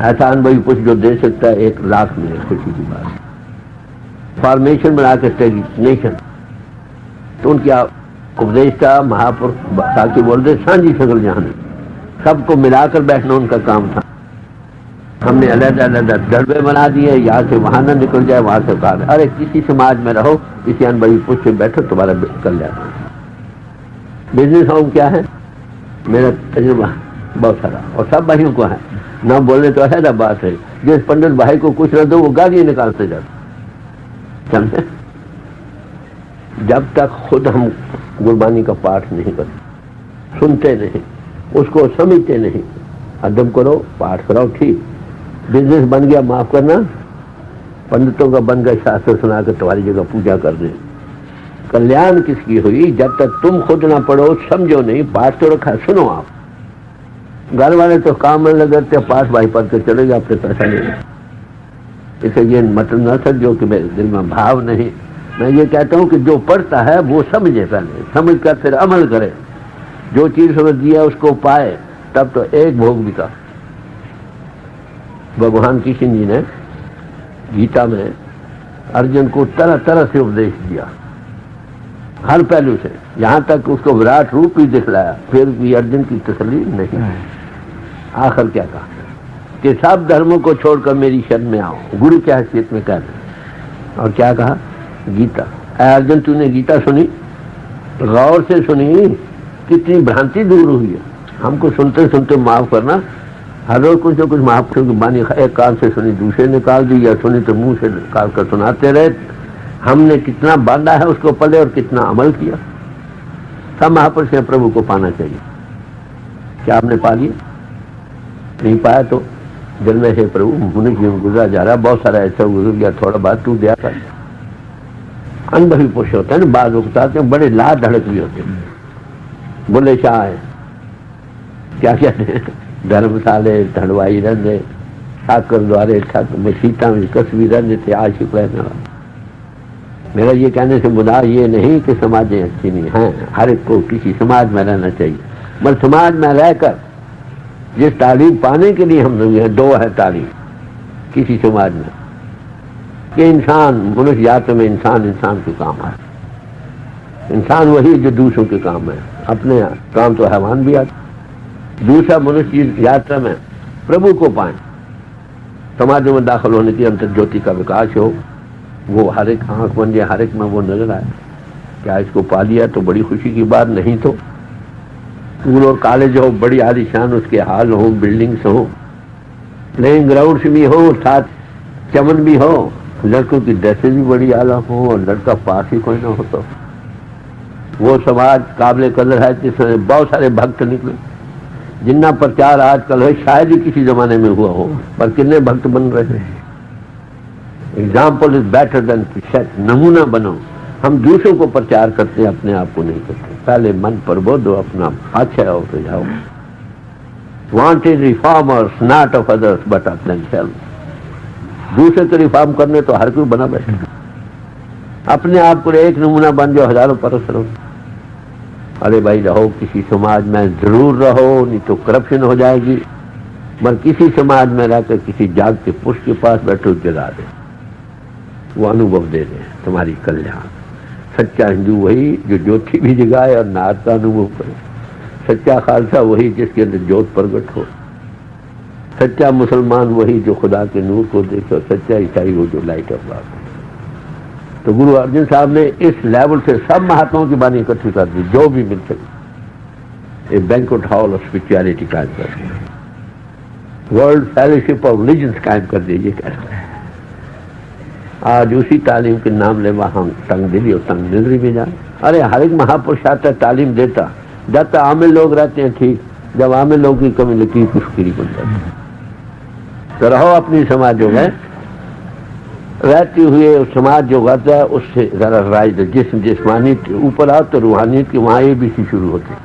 ऐसा अनुभवी पुरुष जो दे सकता है 1 लाख में, खुशी की बात। फॉर्मेशन बना के स्टेग्नेशन, तो उनकी उपदेष्टा महापुरुष साकी बोलते सांझी शकल जहां सबको मिलाकर बैठना उनका काम था। हमने अलग अलग डरबे बना दिए, यहाँ से वहां ना निकल जाए, वहां से कहा अरे किसी समाज में रहो, किसी अनुभवी पुरुष से बैठो, तुम्हारा कल्याण। बिजनेस होम क्या है, मेरा तजुर्बा बहुत सारा और सब भाइयों को है, ना बोलने तो ऐसा बात है, जिस पंडित भाई को कुछ न दो वो गाली निकालते जाते, समझे। जब तक खुद हम गुरबानी का पाठ नहीं करते, सुनते नहीं, उसको समझते नहीं, अदब करो, पाठ कराओ, ठीक। बिजनेस बन गया, माफ करना, पंडितों का बन गया, शास्त्र सुनाकर तुम्हारी जगह पूजा कर दे। कल्याण किसकी हुई, जब तक तुम खुद ना पढ़ो, समझो नहीं, पाठ तो रखा, सुनो। आप घर वाले तो काम में लगते, पाठ भाई पढ़ के चले गए, अपने पैसा नहीं। इसे ये मतलब न समझो कि मेरे दिल में भाव नहीं। मैं ये कहता हूँ कि जो पढ़ता है वो समझे, पहले समझ कर फिर अमल करे, जो चीज समझ दिया उसको पाए, तब तो एक भोग बिका। भगवान कृष्ण जी ने गीता में अर्जुन को तरह तरह से उपदेश दिया, हर पहलू से, यहाँ तक उसको विराट रूप भी दिखलाया, फिर भी अर्जुन की तसल्ली नहीं। आखिर क्या कहा कि सब धर्मों को छोड़कर मेरी शरण में आओ, गुरु की हैसियत में कह रहे। और क्या कहा, गीता। अर्जुन तूने गीता सुनी, गौर से सुनी, कितनी भ्रांति दूर हुई है। हमको सुनते सुनते माफ करना, हर रोज कुछ न कुछ माफ की बानी एक कान से सुनी, दूसरे निकाल दी, या सुनी तो मुंह से निकाल कर सुनाते रहे। हमने कितना बांधा है उसको पले और कितना अमल किया। सब महापुरुष ने प्रभु को पाना चाहिए। क्या आपने पा लिया? नहीं पाया तो जल में है प्रभु, मुनि जीवन गुजरा जा रहा, बहुत सारा ऐसा गुजर गया, थोड़ा बात तू दिया कर। अनुभवी पुरुष होते हैं ना, बाद उगताते हैं, बड़े लाद धड़क भी होते हैं। बोले शाह है, क्या कहते हैं, धर्मशाले धड़वाई रंजे, ठाकर द्वारे ठाकर सीता में कसवी रंज थे, आशिक रहने वाले। मेरा ये कहने से मुदा ये नहीं कि समाजें अच्छी नहीं हैं, हर एक को किसी समाज में रहना चाहिए, मगर समाज में रहकर जिस तालीम पाने के लिए हम लोग हैं, 2 है तालीम किसी समाज में, कि इंसान मनुष्य जात में इंसान इंसान के काम है। इंसान वही जो दूसरों के काम है, अपने काम तो हैवान भी आते। दूसरा मनुष्य यात्रा में प्रभु को पाए, समाजों में दाखिल होने की अंतर ज्योति का विकास हो, वो हर एक आंख बन जाए, हर एक में वो नजर आए। क्या इसको पा लिया तो बड़ी खुशी की बात, नहीं तो स्कूल और कॉलेज हो, बड़ी आलीशान उसके हाल हो, बिल्डिंग्स हो, प्लेइंग ग्राउंड्स भी हो, साथ चमन भी हो, लड़कों की ड्रेसेज भी बड़ी आला हो, और लड़का पास ही कोई ना हो, तो वो समाज काबिल कदर है जिसमें बहुत सारे भक्त निकले। जितना प्रचार आजकल है शायद ही किसी जमाने में हुआ हो, पर कितने भक्त बन रहे हैं। Example is better than precept, नमूना बनो। हम दूसरों को प्रचार करते हैं, अपने आप को नहीं करते। पहले मन पर बोधो, अपना अच्छा हो तो जाओ। Wanted reformers not of others but of themselves. दूसरे को रिफॉर्म करने तो हर कोई बना बैठे, अपने आप को एक नमूना बन जाओ, हजारों परस रहो। अरे भाई रहो, किसी समाज में जरूर रहो, नहीं तो करप्शन हो जाएगी। मगर किसी समाज में रहकर किसी जाग के पुरुष के पास बैठो, जगा दे, वो अनुभव दे दे तुम्हारी कल्याण। सच्चा हिंदू वही जो ज्योति भी जगाए और नाद का अनुभव करे। सच्चा खालसा वही जिसके अंदर ज्योत प्रकट हो। सच्चा मुसलमान वही जो खुदा के नूर को देखे, और सच्चा ईसाई वो जो लाइट ऑफ गॉड। तो गुरु अर्जुन साहब ने इस लेवल से सब महात्माओं की बानी इकट्ठी कर दी, जो भी मिल सके। एक बैंक्वेट हॉल ऑफ स्पिरिचुअलिटी कायम कर दिया, वर्ल्ड फेलोशिप ऑफ रिलीजन्स कायम कर दिए। ये कह रहे हैं आज उसी तालीम के नाम ले हम तंग दिली और तंग निजरी में जाए। अरे हर एक महापुरुष आता तालीम देता, जब तक आमिल लोग रहते हैं ठीक, जब आमिल लोगों की कमी लगी मुश्किल बन जाती है। तो रहो अपनी समाजों में रहते हुए, समाज जो करता है उससे जरा राज जिस्मानी ऊपर आओ तो रूहानियत की वहाँ ABC शुरू होती है।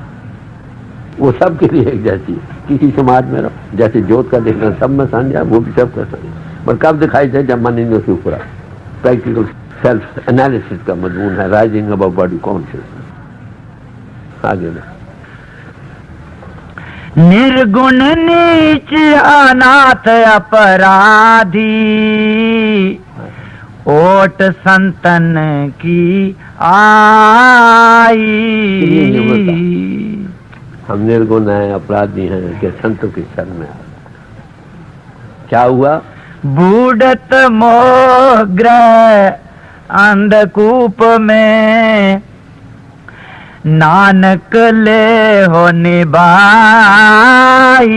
वो सब के लिए एक जैसी है। किसी समाज में रहो, जैसे जोत का देखना सब में समझा, वो भी सब कर सकते, पर कब दिखाई दे जब मन इंद्रियों से ऊपर आए। प्रैक्टिकल सेल्फ एनालिसिस का मजमून है, राइजिंग अबव बॉडी कॉन्शियसनेस। आगे ना निर्गुण नीच अनाथ अपराधी, ओट संतन की आई। हम निर्गुण हैं, अपराधी हैं कि संतों की शरण में आ। क्या हुआ? बूढ़त मोह ग्रह अंधकूप में, नानक ले हो निभाई।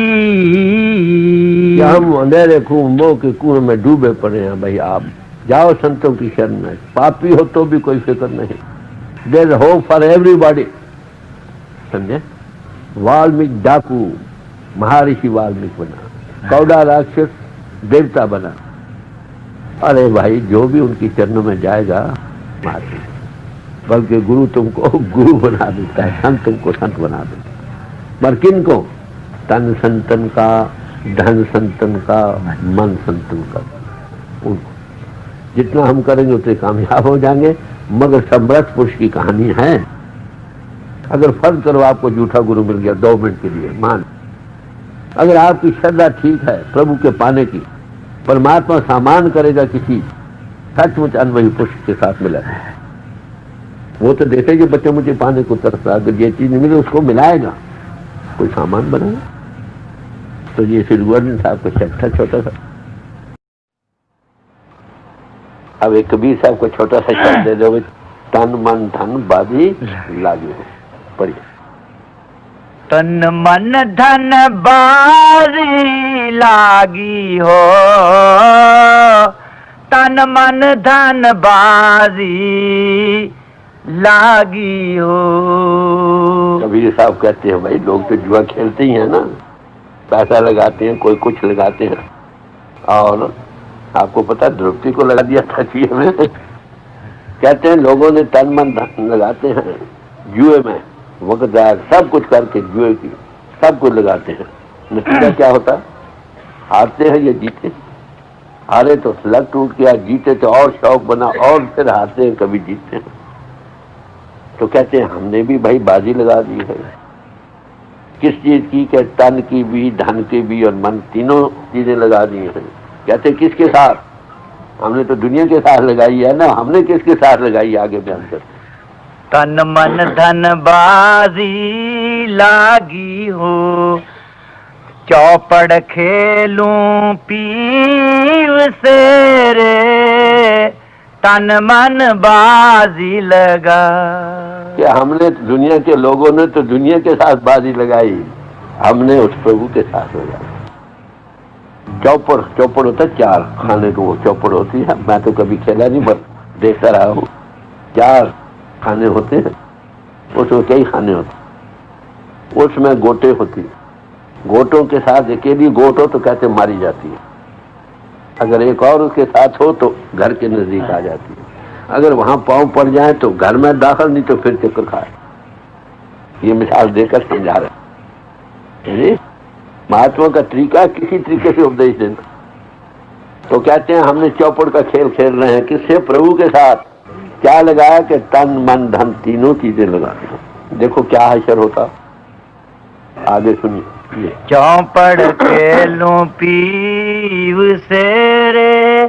क्या हम अंधेरे कुएं मोह के कुएं में डूबे पड़े हैं? भाई आप जाओ संतों की शरण में। पापी हो तो भी कोई फिक्र नहीं, there is hope for everybody. समझे? वाल्मीकि डाकू महर्षि वाल्मीकि बना, कौड़ा राक्षस देवता बना। अरे भाई जो भी उनकी चरणों में जाएगा मार, बल्कि गुरु तुमको गुरु बना देता है, संत तुमको संत बना देता है। पर किन को? तन संतन का, धन संतन का, मन संतन का। उनको जितना हम करेंगे उतने कामयाब हो जाएंगे। मगर समर्थ पुरुष की कहानी है। अगर फर्ज करो आपको झूठा गुरु मिल गया 2 मिनट के लिए, मान अगर आपकी श्रद्धा ठीक है प्रभु के पाने की, परमात्मा सामान करेगा किसी सचमुच अनवही पुरुष के साथ मिला। वो तो देखेंगे बच्चे मुझे पाने को तरस रहा, अगर ये चीज नहीं मिले उसको मिलाएगा, कोई सामान बनाएगा। तो ये श्री गुरु अर्जन साहब का शब्द था, छोटा सा। अब एक कबीर साहब को छोटा सा शब्द दे दो, तन मन धन बाजी लागे हो। पढ़िए। तन मन धन बाजी लागी हो, तन मन धन बाजी लागी हो। कबीर साहब कहते हैं भाई लोग तो जुआ खेलते ही हैं ना, पैसा लगाते हैं, कोई कुछ लगाते हैं। और आपको पता द्रौपदी को लगा दिया था जुए में। कहते हैं लोगों ने तन मन धन लगाते हैं जुए में, वक्त जाए सब कुछ करके जुए की सब कुछ लगाते हैं। नतीजा क्या होता? हारते हैं या जीते। हारे तो लग टूट गया, जीते तो और शौक बना, और फिर हारते हैं, कभी जीतते हैं। तो कहते हैं हमने भी भाई बाजी लगा दी है। किस चीज की? कि तन की भी, धन की भी और मन, तीनों चीजें लगा दी हैं। कहते किसके साथ? हमने तो दुनिया के साथ लगाई है ना, हमने किसके साथ लगाई? आगे बयान कर। तन मन धन बाजी लागी हो, चौपड़ खेलूं पीव से रे, तन मन बाजी लगा। क्या हमने दुनिया के लोगों ने तो दुनिया के साथ बाजी लगाई, हमने उस प्रभु के साथ लगाई। चौपड़, चौपड़ होता है चार खाने को, वो चौपड़ होती है। मैं तो कभी खेला नहीं, बस देखता रहा हूँ। 4 खाने होते हैं, उसमें कई खाने होते, उसमें गोटे होती। गोटों के साथ अकेली गोट हो तो कहते मारी जाती है। अगर एक और उसके साथ हो तो घर के नजदीक आ जाती है। अगर वहां पांव पड़ जाए तो घर में दाखिल, नहीं तो फिर चक्कर खाए। ये मिसाल देकर समझा रहे। महात्मा का तरीका किसी तरीके से उपदेश देना। तो कहते हैं हमने चौपड़ का खेल खेल रहे हैं, किससे? प्रभु के साथ। क्या लगाया? कि तन मन धन तीनों चीजें लगा। देखो क्या हशर होता, आगे सुनिए। चौपड़ खेलूं पीव से रे,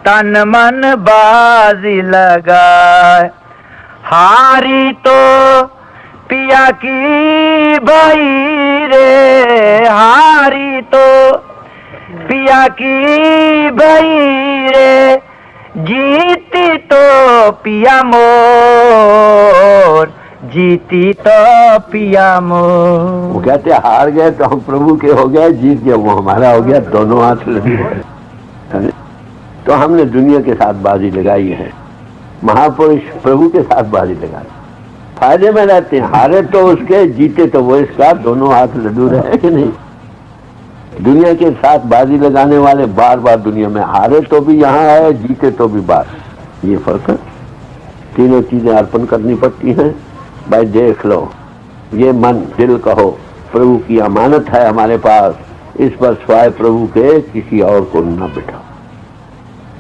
तन मन बाजी लगा। हारी तो पिया की भाई रे, हारी तो पिया की भाई रे, जीती तो पिया मोर, जीती तो पिया मोर। वो कहते हार गए तो हम प्रभु के हो गए, जीत गए वो हमारा हो गया, दोनों हाथ लगे। तो हमने दुनिया के साथ बाजी लगाई है, महापुरुष प्रभु के साथ बाजी लगाई, फायदे में रहते हैं। हारे तो उसके, जीते तो वो इसका, दोनों हाथ लड्डू रहे कि नहीं। दुनिया के साथ बाजी लगाने वाले बार बार दुनिया में, हारे तो भी यहाँ है, जीते तो भी बार। ये फर्क है। तीनों चीजें अर्पण करनी पड़ती हैं। भाई देख लो, ये मन दिल कहो प्रभु की अमानत है हमारे पास, इस पर स्वाय प्रभु के किसी और को न बिठाओ।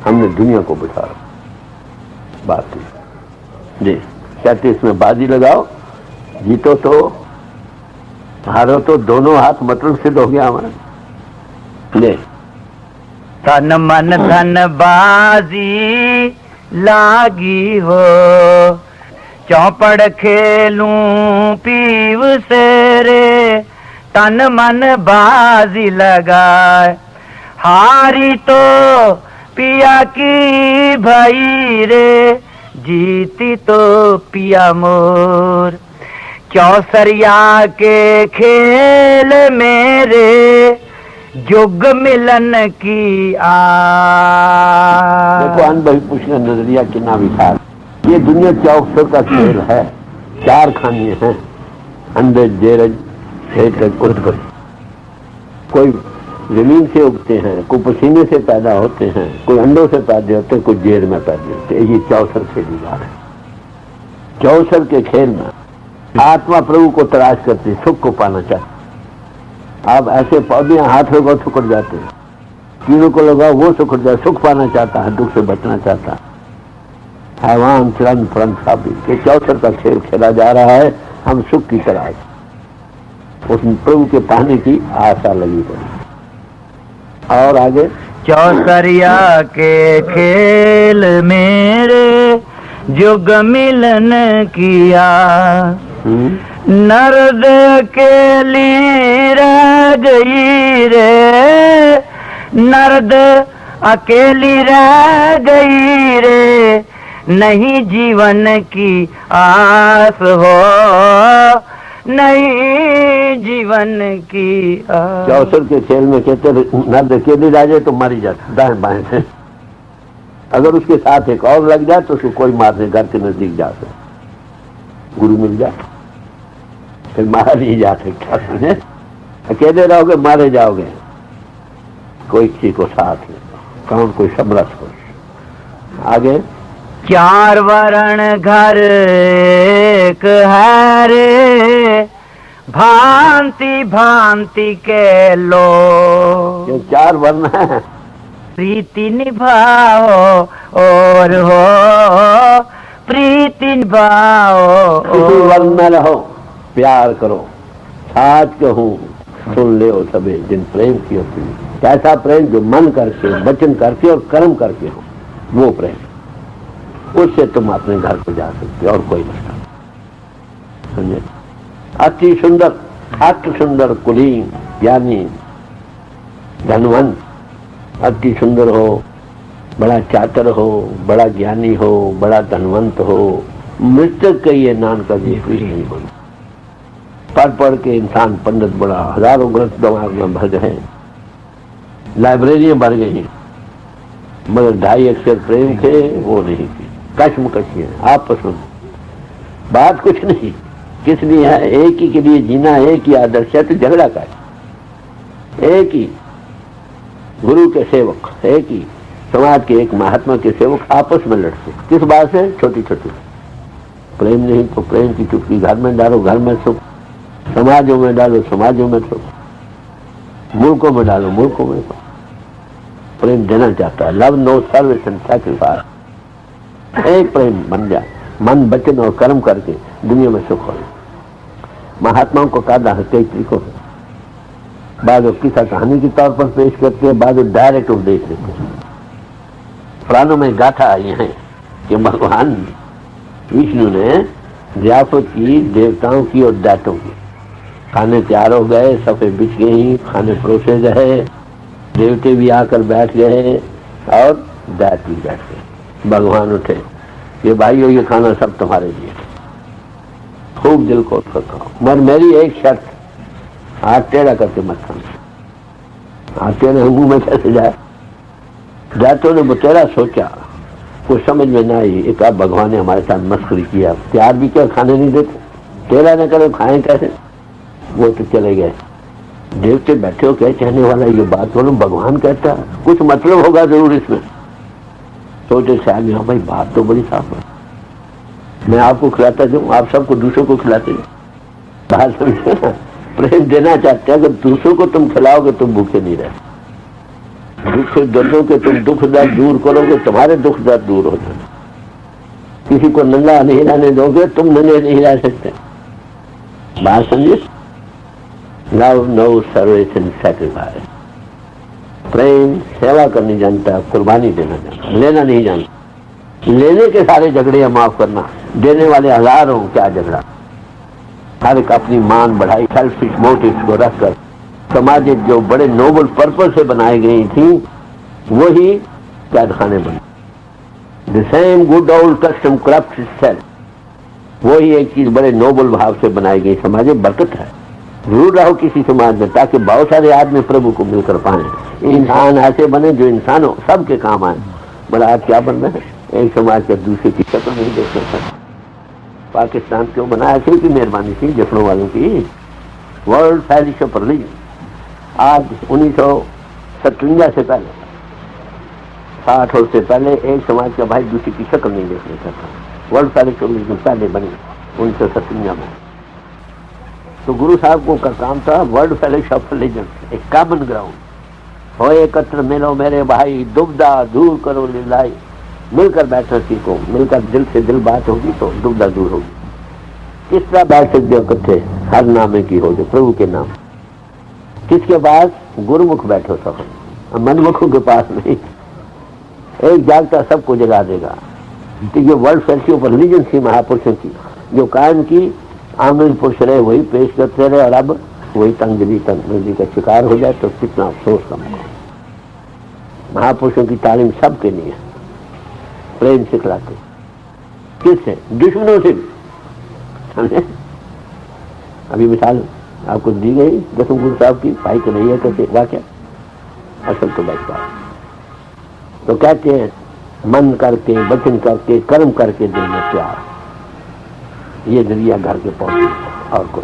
हमने दुनिया को बिठा रहा। बात जी कहते इसमें बाजी लगाओ, जीतो तो हारो तो दोनों हाथ मतलब सिद्ध हो गया हमारा। ले तन मन धन बाजी लागी हो, चौपड़ खेलूं पीव से रे, तन मन बाजी लगाए, हारी तो पिया की भई रे, जीती तो पिया मोर, चौसरिया के खेल मेरे, युग मिलन की आ। देखो अनुभवी पूछना नजरिया कितना विशाल। ये दुनिया चौसर का खेल है। 4 खानियां हैं, अंडे जेरज हेटज उर्दगज। कोई जमीन से उगते हैं, कोई पसीने से पैदा होते हैं, कोई अंडों से पैदा होते हैं, कोई जेर में पैदा होते हैं। ये चौसर खेली जा रहे हैं। चौसर के खेल में आत्मा प्रभु को तलाश करती, सुख को पाना चाहती। आप ऐसे पौधे हाथ लगाओ सुखड़ जाते हैं, कीड़ों को लगाओ वो सुखड़ जाए। सुख पाना चाहता है, दुख से बचना चाहता है। हैवान चरण फरन साबित के चौसर का खेल खेला जा रहा है। हम सुख की तलाश, उस प्रभु के पाने की आशा लगी पड़ी। और आगे चौसरिया के खेल मेरे, युग मिलन किया, नर्द अकेली रह गई रे, नर्द अकेली रह गई रे, नहीं जीवन की आस हो, नहीं जीवन की आस। चौसर के खेल में कहते नर्द अकेली रह जाए तो मारी जाता दाएं बाएं से। अगर उसके साथ एक और लग जाए तो उसको कोई मारने घर के नजदीक जा सकते, गुरु मिल जाए फिर मारा नहीं जा सकता। समझे? अकेले रहोगे मारे जाओगे। कोई किसी को साथ ले, कौन कोई समरस हो। आगे 4 वरण घर एक है रे, भांति भांति के लो, ये 4 वर्ण है। प्रीति निभाओ और हो, प्रीति निभाओ। किसी वर्ण में रहो, प्यार करो, साथ कहूँ सुन ले सबे जिन प्रेम की होती। कैसा प्रेम? जो मन करके, वचन करके और कर्म करके हो, वो प्रेम। उससे तुम अपने घर को जा सकते हो और कोई रास्ता। समझे? अति सुंदर, अति सुंदर कुलीन यानी धनवंत, अति सुंदर हो, बड़ा चातर हो, बड़ा ज्ञानी हो, बड़ा धनवंत हो, मृतक के ये नान का जी कुछ नहीं हो। पढ़ पढ़ के इंसान पंडित बड़ा, हजारों ग्रंथ दिमाग में भर गए, लाइब्रेरियां भर गई, मगर 2.5 अक्षर प्रेम के वो नहीं की। कश्मकश है आपस में, बात कुछ नहीं। किस लिए है? एक ही के लिए जीना, एक ही आदर्श है तो झगड़ा का एक ही गुरु के सेवक, एक ही समाज के एक महात्मा के सेवक आपस में लड़ते। किस बात से? छोटी छोटी। प्रेम नहीं तो प्रेम की चुटकी घर में डालो, घर में सुख। समाजों में डालो, समाजों में सुख। मुल्कों में डालो, मुल्कों में सुख। प्रेम देना चाहता है। Love no service and sacrifice. एक प्रेम बन जाए, मन वचन और कर्म करके दुनिया में सुख हो। महात्माओं को कहा है कई तरीकों से, बाद किस्सा कहानी के तौर पर पेश करते हैं, बाद डायरेक्ट उपदेश देते हैं। पुराणों में गाथा आई है कि भगवान विष्णु ने जियाफत की देवताओं की और दैतों की। खाने तैयार हो गए, सफे बिछ गई, खाने परोसे गए, देवते भी आकर बैठ गए और दैत भी बैठ गए। भगवान उठे, ये भाइयों ये खाना सब तुम्हारे लिए, खूब दिल को खाओ, मगर मेरी एक शर्त, हाथ टेढ़ा करके मत खाना। हाथ टेढ़े मुंह में कैसे जाए? दैतों ने बतेरा सोचा, कुछ समझ में ना आई। एक आप भगवान ने हमारे साथ मस्करी किया, प्यार भी क्या खाने नहीं देते, टेढ़ा न करो खाएं कैसे? वो तो चले गए। देवते बैठे हो, क्या कहने वाला ये बात बोलो, भगवान कहता है कुछ मतलब होगा जरूर इसमें। सोचे शायद हाँ भाई बात तो बड़ी साफ है, मैं आपको खिलाता जाऊँ, आप सबको दूसरों को खिलाते जाओ। बात समझे ना? प्रेम देना चाहते हैं, अगर दूसरों को तुम खिलाओगे तुम भूखे नहीं रहे। दुख दर्दों के तुम दुख दर्द दूर करोगे, तुम्हारे दुख दर्द दूर हो जाए। किसी को नंगा नहीं रहने दोगे, तुम नंगे नहीं रह सकते। बात समझे? Love no service and sacrifice. प्रेम सेवा करनी जानता, कुर्बानी देना जानता, लेना नहीं जानता। लेने के सारे झगड़े या माफ करना, देने वाले हजारों क्या झगड़ा। हर एक अपनी मान बढ़ाई, सेल्फिश मोटिव्स को रखकर समाज जो बड़े नोबल पर्पस से बनाई गई थी वही कैद खाने बने। The same good old custom corrupts itself. वही एक चीज बड़े नोबल भाव से बनाई गई समाज में बरकत है। जरूर रहो किसी समाज में ताकि बहुत सारे आदमी प्रभु को मिलकर पाए। इंसान ऐसे बने जो इंसानों सबके काम आए। बड़ा आज क्या बन रहे हैं, एक समाज के दूसरे की शक्ल नहीं देख सकता। पाकिस्तान क्यों बनाया, की मेहरबानी थी जफरों वालों की। वर्ल्ड फेडरेशन ऑफ रिलीजन आज 1957 से पहले 60 वर्ष से पहले एक समाज का भाई दूसरे की शक्ल नहीं देख सकता। वर्ल्ड फेडरेशन ऑफ रिलीजन पहले बनी 1957 में। तो गुरु साहब को का काम था वर्ल्ड फेडरेशन ऑफ रिलीजन, एक कॉमन ग्राउंड हो। एकत्र मिलो मेरे भाई, दुविधा दूर करो लीलाई। मिलकर बैठना सीखो, मिलकर दिल से दिल बात होगी तो दुविधा दूर होगी। किस तरह बैठ सकते हो इकट्ठे, हर नामे की हो जो प्रभु के नाम। किसके पास, गुरुमुख बैठो तो, मनमुखों के पास नहीं। एक जागता सबको जगा देगा। तो ये वर्ल्ड फेडरेशन ऑफ रिलीजन थी महापुरुषों की, जो कायम की। आमन पुरुष रहे वही पेश करते रहे, और अब वही तंगदी का शिकार हो जाए तो कितना अफसोस का मौका। महापुरुषों की तालीम सबके लिए प्रेम सिखलाते। किससे, दुश्मनों से भी। अभी मिसाल आपको दी गई दसम गुरु साहब की, भाई को नहीं है कैसे वाक्य असल तो बच पा। तो कहते हैं मन करके, वचन करके, कर्म करके दिल में प्यार, ये जरिया घर के पहुंचे। और कुछ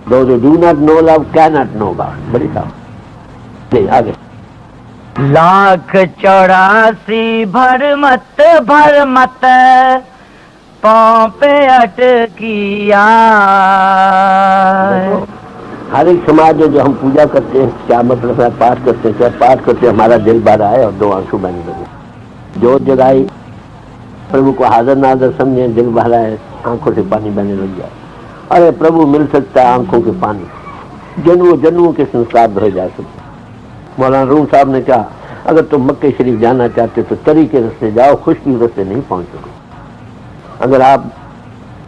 Those who do not know love cannot know God। बड़ी साहब आगे। लाख 84 भर मत पाँव पे अटकिया। हर एक समाज में जो हम पूजा करते हैं क्या मतलब है, पाठ करते हैं, क्या पाठ करते हमारा दिल भर आए और 2 आंसू बहने लगे। जोत जगाई, प्रभु को हाजिर नाजर समझे, दिल भर आए, आंखों से पानी बहने लग जाए। अरे प्रभु मिल सकता है आंखों के पानी, जन्मों जन्मों के संस्कार धोए जा सकते। मौलाना रूम साहब ने कहा अगर तुम मक्के शरीफ जाना चाहते तो तरी के रास्ते जाओ, खुशकी रास्ते नहीं पहुंच सको। अगर आप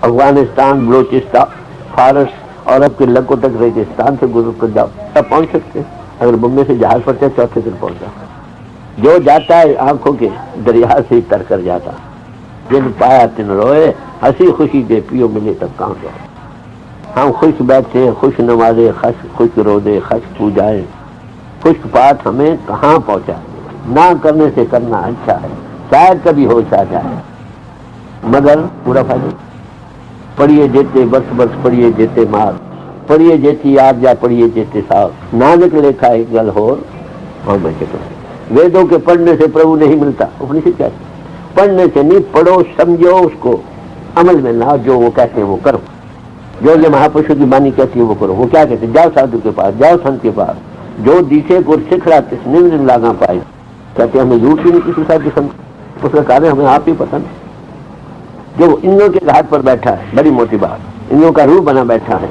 अफगानिस्तान, बलोचिस्तान, फारस और अब के लको तक रेगिस्तान से गुजर कर जाओ तब पहुंच सकते। अगर बम्बे से जहाज पड़ते चौथे दिन पहुंच जाओ। जो जाता है आंखों के दरिया से तर कर जाता। जिन पाया तिन रोए, हंसी खुशी के पियो मिले तब कहाँ जाओ। हम खुश बैठे, खुश नमाजे, खुश रोदे, खुश पूजाएं, खुश पाठ हमें कहाँ पहुंचा। ना करने से करना अच्छा है, शायद कभी होश आ जाए, मगर पूरा फायदा। पढ़िए जेते बस बस पढ़िए जेते मार, पढ़िए जेती याद जा पढ़िए जेते साफ। नानक लेखा एक गल हो और मैं कहता वेदों के पढ़ने से प्रभु नहीं मिलता। उपनिषद क्या पढ़ने से नहीं, पढ़ो, समझो, उसको अमल में लाओ। जो वो कहते हैं वो करो, जो ये महापुरुषों की बानी कहती है वो करो। वो क्या कहते हैं, जाओ साधु के पास, जाओ संत के पास, जो दिशे को सिख रहा तिस लागा पाए। कहते हमें झूठ ही नहीं किसी साधु संत, उसका कार्य हमें आप ही पता नहीं। जो इंद्रों के घाट पर बैठा है, बड़ी मोटी बात, इंद्रों का रूप बना बैठा है।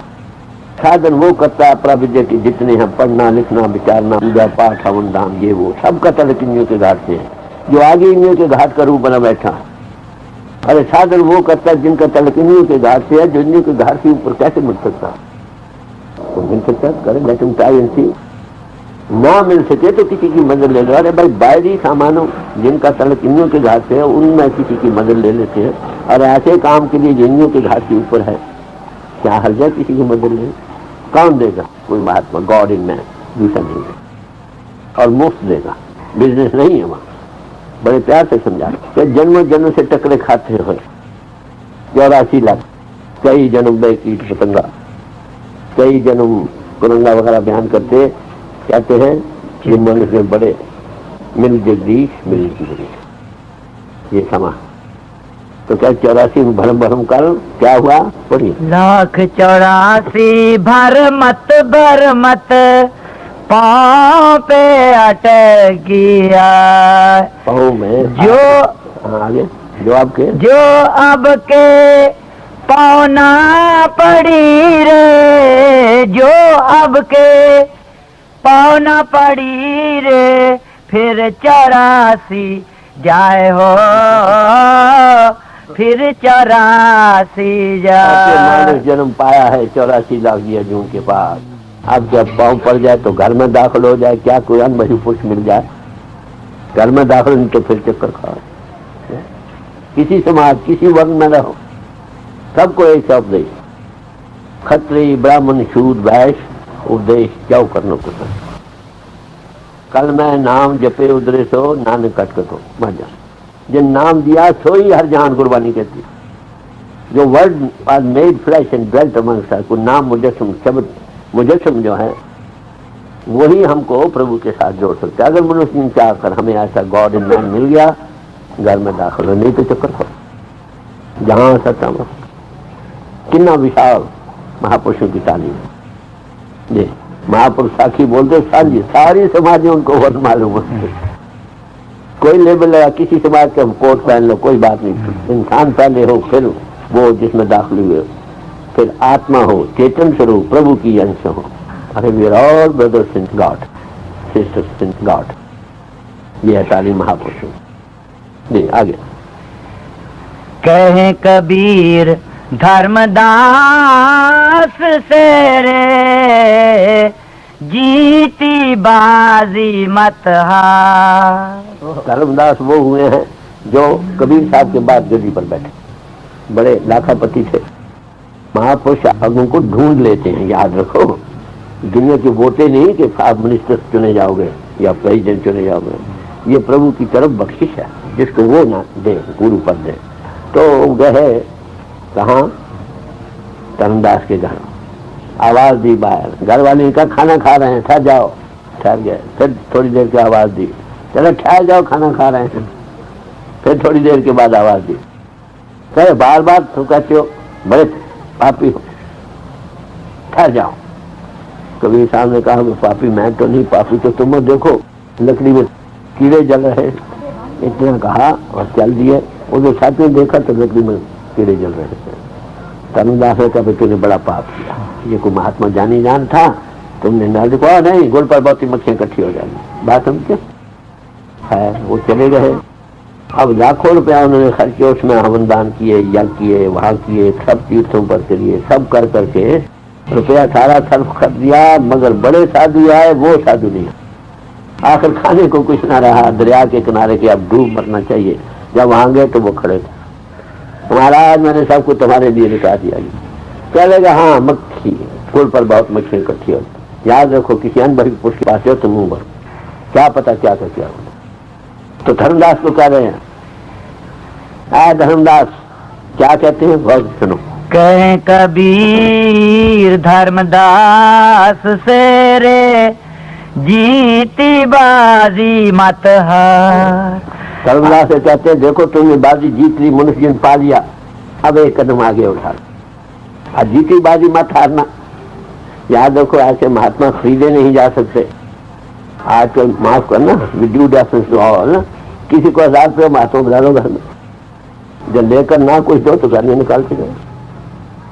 साधन वो करता है प्रविद्या की जितने हैं, पढ़ना लिखना विचारना पूजा पाठ हवन दान ये वो सब का तलक इंद्रियों के घाट से है। जो आगे इंद्रियों के घाट का रूप बना बैठा है। अरे साधन वो करता है जिनका तलक इंद्रियों के घाट से है। जो इंद्रियों के घाट के ऊपर कैसे मिल सकता, तो मिल सकता करे लेट हिम ट्राई एंड सी। ना मिल सके तो किसी की मदद ले लो। अरे भाई बाहरी सामानों जिनका तलक इंद्रियों के घाट से है उनमें किसी की मदद ले लेते हैं। और ऐसे काम के लिए इंद्रियों के घाट के ऊपर है, क्या हर्ज है किसी की मदद ले? कौन देगा? कोई महात्मा, गॉड इन मैन, दूसरा नहीं देगा। और मुफ्त देगा, बिजनेस नहीं है वहां। बड़े प्यार से समझा कि जन्म जन्म से टकरे खाते हो 84 लाख, कई जन्म में कीट पतंगा, कई जन्म कुरंगा वगैरह बयान करते। कहते हैं कि मनुष्य में बड़े मिल जगदीश मिल जगदीश ये समा। तो क्या 84 में भरम भरम कर क्या हुआ? पढ़िए। लाख 84 भर मत पाँव पे अटक गया। पाँव में जो आगे जो आपके जो अब के पौना पड़ी रे जो अब के, पौना पड़ी रे फिर 84 जाए हो, फिर 84 जाए। मानव जन्म पाया है 84 लाख यज्ञों के पास। अब जब पाँव पड़ जाए तो घर में दाखिल हो जाए, क्या कोई अनबही पुरुष मिल जाए? घर में दाखिल नहीं तो फिर चक्कर खाओ। किसी समाज किसी वर्ग में रहो, सबको एक शब्द है, खत्री ब्राह्मण शूद्र वैश्य उपदेश जाओ करने को। कल मैं नाम जपे उधरे सो नानक कटकटो मजा। जिन नाम दिया सो ही हर जहान कुर्बानी कहती। जो word was made flesh and dwelt amongst us, नाम मुजस्सम शब्द मुजस्सम जो है वही हमको प्रभु के साथ जोड़ सकते। अगर मनुष्य ने चाहकर हमें ऐसा गॉड इन मैन मिल गया, घर में दाखिल हो, नहीं तो चक्कर खाओ। जहां सत्ता में कितना विशाल महापुरुषों की तालीम। ये महापुरुष साखी बोलते साझी सारी समाज में उनको बहुत मालूम होती। कोई लेबल लगा किसी समाज के कोट पहन लो, कोई बात नहीं। इंसान पहले हो, फिर वो जिसमें दाखिल हुए, फिर आत्मा हो, चेतन स्वरूप प्रभु की अंश हो। अरे we are all brothers in God, sisters in God. ये है तालीम महापुरुषों। जी आगे कहे कबीर धर्मदास से रे जीती बाजी मत हार। धर्मदास वो हुए हैं जो कबीर साहब के बाद गद्दी पर बैठे, बड़े लाखापति थे। महापुरुष अब उनको ढूंढ लेते हैं, याद रखो। दुनिया की वोटें नहीं कि आप मिनिस्टर चुने जाओगे या प्रेसिडेंट चुने जाओगे, ये प्रभु की तरफ बख्शिश है, जिसको वो ना दे गुरु पद दे। तो गए कहाँ? धर्मदास के घर, आवाज दी बाहर। घर वाले ने कहा खाना खा रहे हैं, ठहर जाओ। ठहर गए, फिर थोड़ी देर की आवाज दी, चलो ठहर जाओ खाना खा रहे हैं। फिर थोड़ी देर के बाद आवाज दी, कहे बार बार तुम कहते हो बड़े पापी हो, ठहर जाओ। कबीर साहब ने कहा पापी मैं तो नहीं, पापी तो तुम देखो लकड़ी में कीड़े जल रहे। इतना कहा और चल दिए। उधर साथ में देखा तो लकड़ी में कीड़े जल रहे थे। धर्मदास ने कहा तूने बड़ा पाप किया, ये कोई महात्मा जानी जान था, तुमने न देखा नहीं, गुड़ पर बहुत ही मक्खियां इकट्ठी हो जाएंगी। बात समझे है। वो चले गए। अब लाखों रुपया उन्होंने खर्च किया, उसमें हवन दान किए, यज्ञ किए, वहां किए, सब तीर्थों पर करिए, सब कर करके रुपया सारा सर्फ कर दिया, मगर बड़े साधु आए, वो साधु नहीं। आखिर खाने को कुछ ना रहा। दरिया के किनारे के अब डूब मरना चाहिए। जब वहां गए तो वो खड़े थे। महाराज मैंने सब कुछ तुम्हारे लिए निकाल दिया। चलेगा हाँ मक्खी, पुल पर बहुत मक्खी इकट्ठी हो। याद रखो किसी अनबड़ी पुरुष के पास हो तो मुंह भरो, क्या पता क्या कर क्या हो। तो धर्मदास को कह रहे हैं, आए धर्मदास क्या कहते हैं बहुत सुनो। कहे कबीर धर्मदास से रे जीती बाजी मत हार। धर्मदास से कहते हैं देखो तुमने बाजी जीत ली, मनुष्य ने पा लिया, अब एक कदम आगे उठा। अब जीती बाजी मत हारना। याद रखो ऐसे महात्मा खरीदे नहीं जा सकते। आजकल माफ करना विद्युत किसी को 1000 रुपये महात्मा बना लो घर में, जब लेकर ना कुछ दो तो घर में निकाल के जाओ।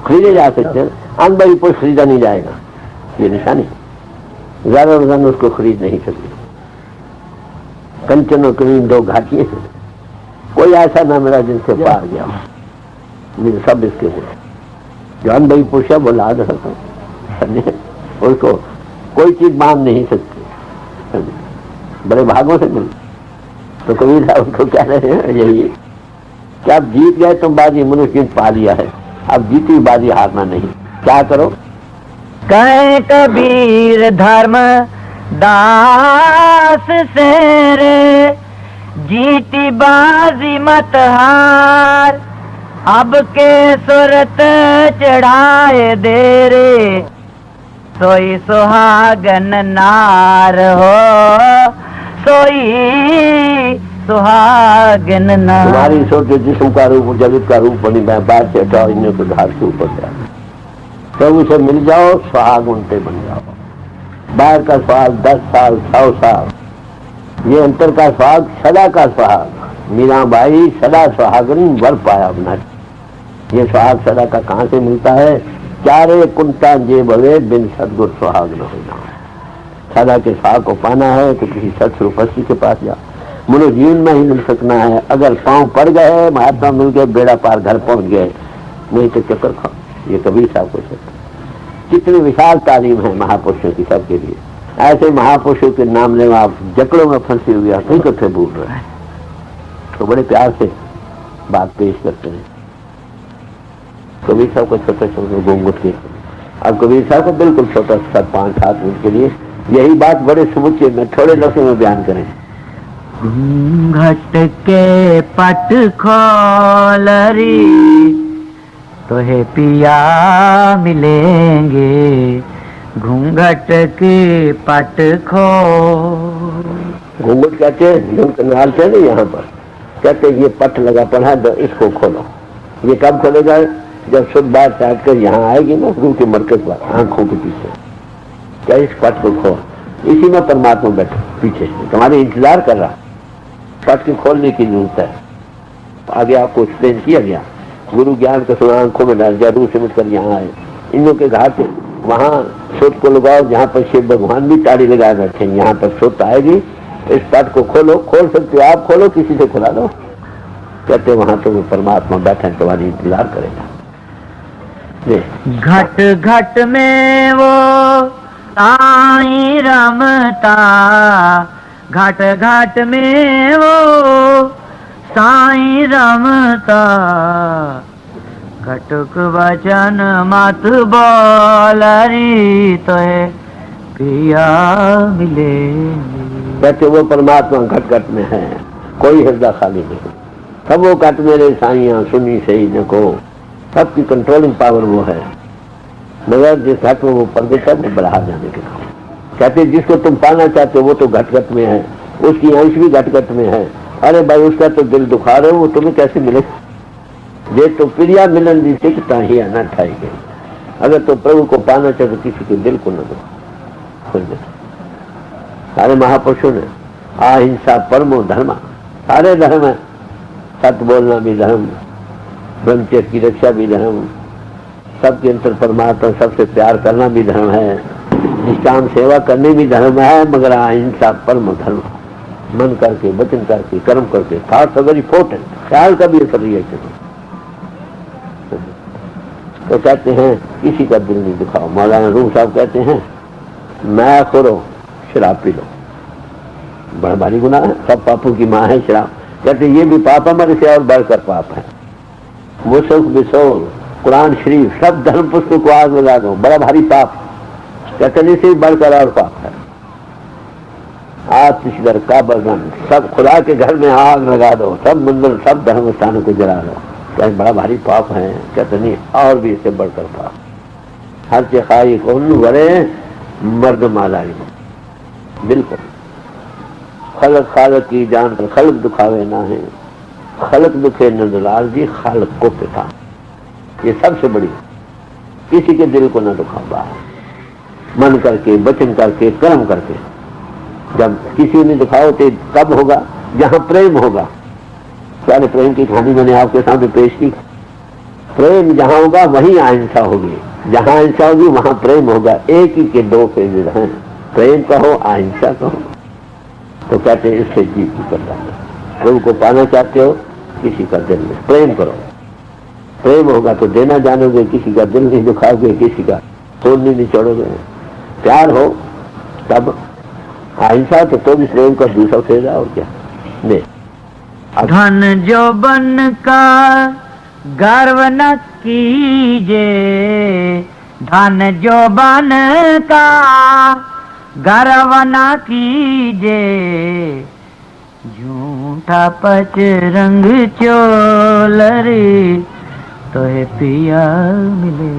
खरीदे जा सकते हैं, अनबड़ी पुरुष खरीदा नहीं जाएगा, ये निशानी। ज्यादा वजन उसको खरीद नहीं सकते। कंचन और करीम दो घाटियां हैं, कोई ऐसा ना मेरा जिनसे पार गया, मेरे सब इसके हुए। जो अनबड़ी पुरुष है वो लाद रखा, उसको कोई चीज बांध नहीं सकती, बड़े भागों से मिल। तो कबीर साहब उसको कह रहे हैं यही कि आप जीत गए तुम बाजी, मनुष्य ने पा लिया है, अब जीती बाजी हारना नहीं। क्या करो? कहे कबीर धर्म दास से रे जीती बाजी मत हार। अब के सुरत चढ़ाए दे रे सोई सुहागन नार हो, सोई सुहागन नार। तुम्हारी सोच जिस्म का रूप जगत का रूप बनी, मैं बाहर से हटाओ, इन्हें को धार से ऊपर जाओ, प्रभु से मिल जाओ, सुहाग उनसे बन जाओ। बाहर का सुहाग 10 साल 100 साल, ये अंतर का सुहाग सदा का सुहाग। मीराबाई सदा सुहागन वर पाया अपना। ये सुहाग सदा का कहाँ से मिलता है? क्या रे कुंता जे भवे बिन सदगुर सुहाग न होना। सदा के सुहाग को पाना है तो किसी सत्स्वरूपी के पास जा, मुझे जीवन में ही मिल सकना है। अगर पांव पड़ गए, महात्मा मिल गए, बेड़ा पार घर पहुंच गए, नहीं तो चक्कर खाओ। ये कबीर साहब को कहते। कितनी विशाल तालीम है महापुरुषों की सबके लिए। ऐसे महापुरुषों के नाम ले आप जकड़ों में फंसे हुए हकीकत से भूल रहे हैं, तो बड़े प्यार से बात पेश करते हैं। कबीर साहब को छोटे छोटे घूंघट के, अब कबीर साहब को बिल्कुल छोटा सा 5-7 मिनट के लिए यही बात बड़े समुच्चय में थोड़े लफ्ज़ों में बयान करें। घूंघट के पट खोलरी तो है पिया मिलेंगे, घूंघट के पट खोल। घूंघट कहते हैं, डालते हैं ना यहाँ पर, कहते ये पट लगा पड़ा है तो इसको खोलो। ये कब खोलेगा? जब शुद्ध बात चाट कर यहाँ आएगी ना गुरु के मरकज पर, आंखों के पीछे। क्या इस पट को खोल, इसी में परमात्मा बैठे पीछे तुम्हारे इंतजार कर रहा। पट के खोलने की जरूरत है। आगे आपको एक्सप्लेन किया गया, गुरु ज्ञान का सुना आंखों में डाल, जरूर सिमट कर यहाँ आए। इन लोग के घाट वहाँ सुत को लगाओ जहाँ पर शिव भगवान भी ताड़ी लगाए बैठे, यहाँ पर सुत आएगी। इस पट को खोलो, खोल सकते हो आप, खोलो किसी से खुला दो। कहते वहां तो परमात्मा बैठा है, तुम्हारी इंतजार करेगा। घट घट में वो साईं रमता, घट घट में वो साईं रमता, घटुक वचन मत बोलरी तो है पिया मिले। कहते वो परमात्मा घट घट में है, कोई हृदय खाली नहीं। सब वो घट मेरे साइयां सुनी सही देखो, सबकी कंट्रोलिंग पावर वो है। मगर जिस घट में वो पर्दे का वो बढ़ा जाने के काम। कहते जिसको तुम पाना चाहते हो वो तो घट घट में है, उसकी अंश भी घट घट में है। अरे भाई उसका तो दिल दुखा रहे हो, वो तुम्हें कैसे मिले? ये तो प्रिया मिलन दी सिकता ही न ठाई गई। अगर तो प्रभु को पाना चाहते किसी के दिल को न दो। सारे महापुरुषों ने अहिंसा परमो धर्म, सारे धर्म है। सत्य बोलना भी धर्म, ब्रह्मचर्य की रक्षा भी धर्म, सबके अंतर परमात्मा सबसे प्यार करना भी धर्म है, निष्काम सेवा करने भी धर्म है। मगर अहिंसा परम धर्म, मन करके, वचन करके, कर्म करके। Thoughts are very important. ख्याल का भी असर रिएक्शन। तो कहते हैं किसी का दिल नहीं दुखाओ। मौलाना रूम साहब कहते हैं मैं खोरो शराब पी लो, बड़ा भारी गुनाह है, सब पापों की माँ है शराब। कहते ये भी पाप है, मगर इसे और बढ़कर पाप है। मुसुक बिसोल, कुरान शरीफ, सब धर्म पुस्तकों को आग लगा दो, बड़ा भारी पाप। कहते नहीं से बढ़कर और पाप है। आतिशगर का बर्तन, सब खुदा के घर में आग लगा दो, सब मंदिर सब धर्म स्थानों को जला दो। क्या बड़ा भारी पाप है? कहते नहीं और भी इससे बढ़कर पाप। हर चखाई कौन बड़े मर्द मालारी, बिल्कुल खलक खालक की जान कर खलक दुखावे ना है, खलक दुखे नंदलाल जी खालक को पिता। ये सबसे बड़ी, किसी के दिल को न दुखावा, मन करके, वचन करके, कर्म करके। जब किसी ने दुखाओ तो तब होगा जहां प्रेम होगा। सारे प्रेम की कहानी मैंने आपके सामने पेश की। प्रेम जहां होगा वहीं अहिंसा होगी, जहां अहिंसा होगी वहां प्रेम होगा। एक ही के दो फेजेज हैं, प्रेम कहो अहिंसा कहो। तो कहते हैं इससे जीव की करता है। प्रभु को पाना चाहते हो, किसी का दिल में प्रेम करो। प्रेम होगा तो देना जानोगे, किसी का दिल नहीं दुखाओगे, किसी का खून नहीं निचोड़ोगे। प्यार हो तब अहिंसा, तो भी प्रेम का दूसरा फेज और क्या नहीं। धन जो बन का गर्व न कीजे, धन जो बन का गर्व न कीजे, झूठा पच रंग चोलरी तो है पिया मिले।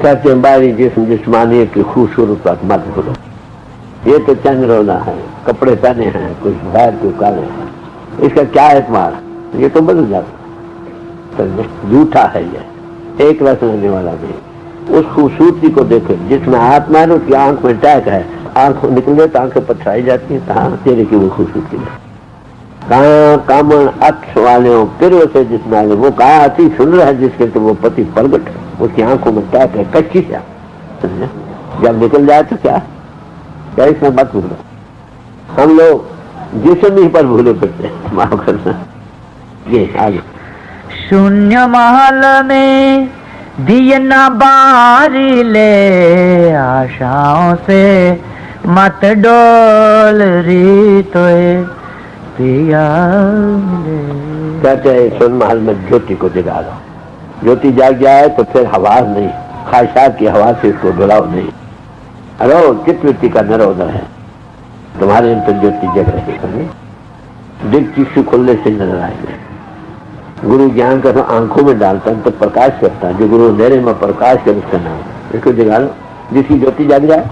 कहते हैं बारी जिस्मानी की खूबसूरत बात मत भूलो। ये तो चंद्रोना है, कपड़े पहने हैं, कुछ बाहर क्यों काले हैं, इसका क्या एतबार? ये तो बदल जाता, तो झूठा है ये, एक रस रहने वाला नहीं। उस खूबसूरती को देखो जिसमें आत्मा है, उसकी आंख में टैक है, आंख निकले तो आंखें पथराई जाती है। कहाँ तेरे की वो खूबसूरती है? कहाँ कामन अक्ष वाले हो फिर से जिसमें आगे वो कहा अति सुंदर है जिसके तो वो पति प्रगट है, उसकी आंखों में टैक है, कच्ची से समझे? जब निकल जाए तो क्या इसमें मत भूलो। हम लोग जिसम पर भूले फिरते हैं, माफ करना। ये आगे शून्य महल में दिए न बारी ले, आशाओं से मत डोल री तोए पिया मिले। कहते हैं सुन महल में ज्योति को जगा दो, ज्योति जाग जाए तो फिर हवा नहीं, ख्वाहिशात की हवा से इसको डुलाओ नहीं। अरे चित्तवृत्ति का निरोध है, तुम्हारे अंदर ज्योति जग रही है, दिल चक्षु खुलने से नजर आएंगे। गुरु ज्ञान का तो आंखों में डालता है तो प्रकाश करता है, जो गुरु अंधेरे में प्रकाश कर उसका नाम, इसको जगा लो। जिसकी ज्योति जाग जाए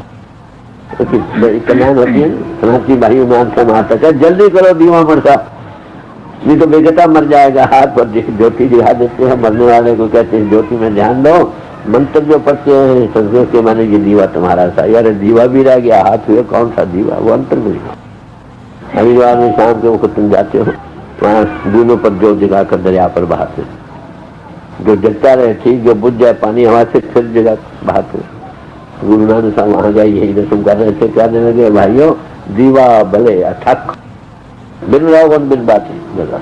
उसकी कल्याण होती है। सनातनी भाइयों में आंख से महातक है, जल्दी करो दीवा मरता, नहीं तो बेगता मर जाएगा। हाथ पर ज्योति दिखा देते हैं, मरने वाले को कहते हैं ज्योति में ध्यान दो। मंत्र जो पढ़ते हैं संस्कृत के माने ये दीवा तुम्हारा सा, यार दीवा भी रह गया, हाथ हुए कौन सा दीवा, वो अंतर नहीं। हरिद्वार में शाम के वक्त तुम जाते हो, वहाँ दूनों पर जो जगा कर दरिया पर बहाते, जो जगता रहे ठीक, जो बुझ जाए पानी हवा से फिर जगा बहाते। गुरु नानक साहब वहाँ गए, यही रस्म कर रहे थे, कहने लगे भाइयों दीवा भले अठक बिन रावण बिन बात जगा,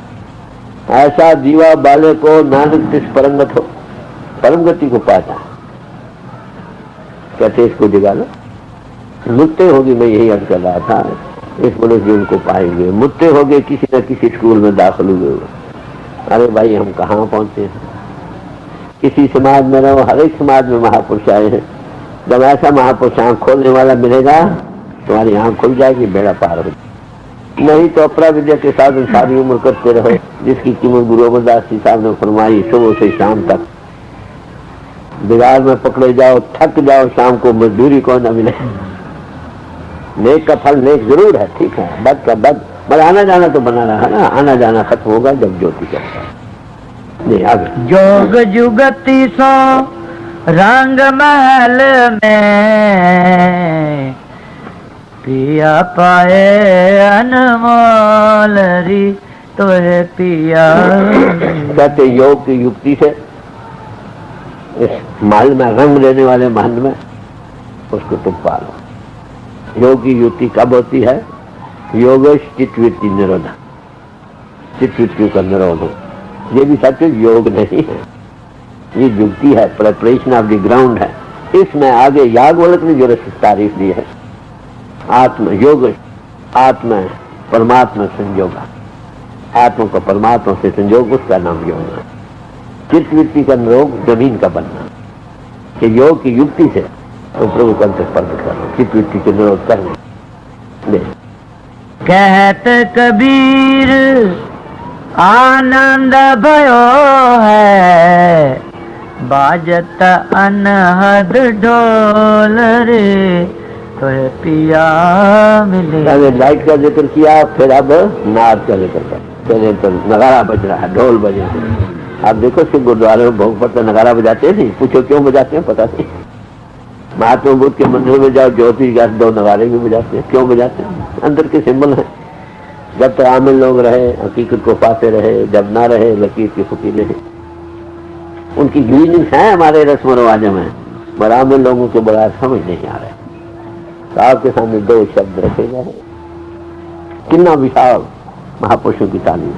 ऐसा दीवा बाले को नानक तिस परंगत हो, परम गति को पाता। कहते इसको जगा लो, मुत्ते होगी, मैं यही अर्ज कर रहा था, इस मनुष्य जीवन को पाएंगे। मुत्ते हो गए, किसी न किसी स्कूल में दाखिल हुए। अरे भाई हम कहाँ पहुंचे हैं, किसी समाज में रहो, हर एक समाज में महापुरुष आए हैं। जब ऐसा महापुरुष आंख खोलने वाला मिलेगा तुम्हारी आंख खुल जाएगी, बेड़ा पार हो। नहीं तो अपरा विद्या के साथ सारी उम्र करते रहो, जिसकी कीमत गुरु अमरदास जी साहब ने फरमाई, सुबह से शाम तक बिगाड़ में पकड़े जाओ, थक जाओ, शाम को मजदूरी को न मिले। नेक का फल नेक जरूर है, ठीक है, बद का बद, पर आना जाना तो बना रहा है ना, आना जाना खत्म होगा जब ज्योति चलता है। नहीं आगे जोग जुगति सो रंग महल में, पिया पाए अनमोल री तोरे पिया। कहते योग की युक्ति से इस महल में रंग लेने वाले महल में उसको तुम पालो। योग की युक्ति कब होती है? योग चित्तवृत्ति निरोध, चित्तवृत्ति का निरोध हो। ये भी सच योग नहीं है, ये युक्ति है, प्रिपरेशन ऑफ द ग्राउंड है। इसमें आगे याज्ञवल्क्य ने जो तारीफ दी है, आत्म योग, आत्मा परमात्मा संयोग, आत्मा को परमात्मा से संयोग, उसका नाम योग है। चित्तवृत्ति का निरोध जमीन का बनना, कि योग की युक्ति से तो प्रभु का प्रकट करो, चित्तवृत्ति के निरोध करना। कहत कबीर आनंद भयो है, बाजत अनहद ढोल रे तो पिया मिले। पहले लाइट का जिक्र किया, फिर अब नाद का जिक्र कर, पहले तो नगारा बज रहा है, ढोल बजे। आप देखो सिर्फ गुरुद्वारे में भोग पड़ता नगारा बजाते नहीं, पूछो क्यों बजाते हैं, पता नहीं। महात्मा बुद्ध के मंदिर में जाओ, ज्योति का 2 नगारे भी बजाते हैं, क्यों बजाते हैं? अंदर के सिंबल है। जब तक आमिल लोग रहे, हकीकत को पाते रहे, जब ना रहे लकीर की फकीर रहे। उनकी मीनिंग्स है हमारे रस्म रिवाजों में, पर आमिल लोगों के बड़ा समझ नहीं आ रहे। तो आपके सामने 2 शब्द रखे गए, कितना विशाल महापुरुषों की तालीम।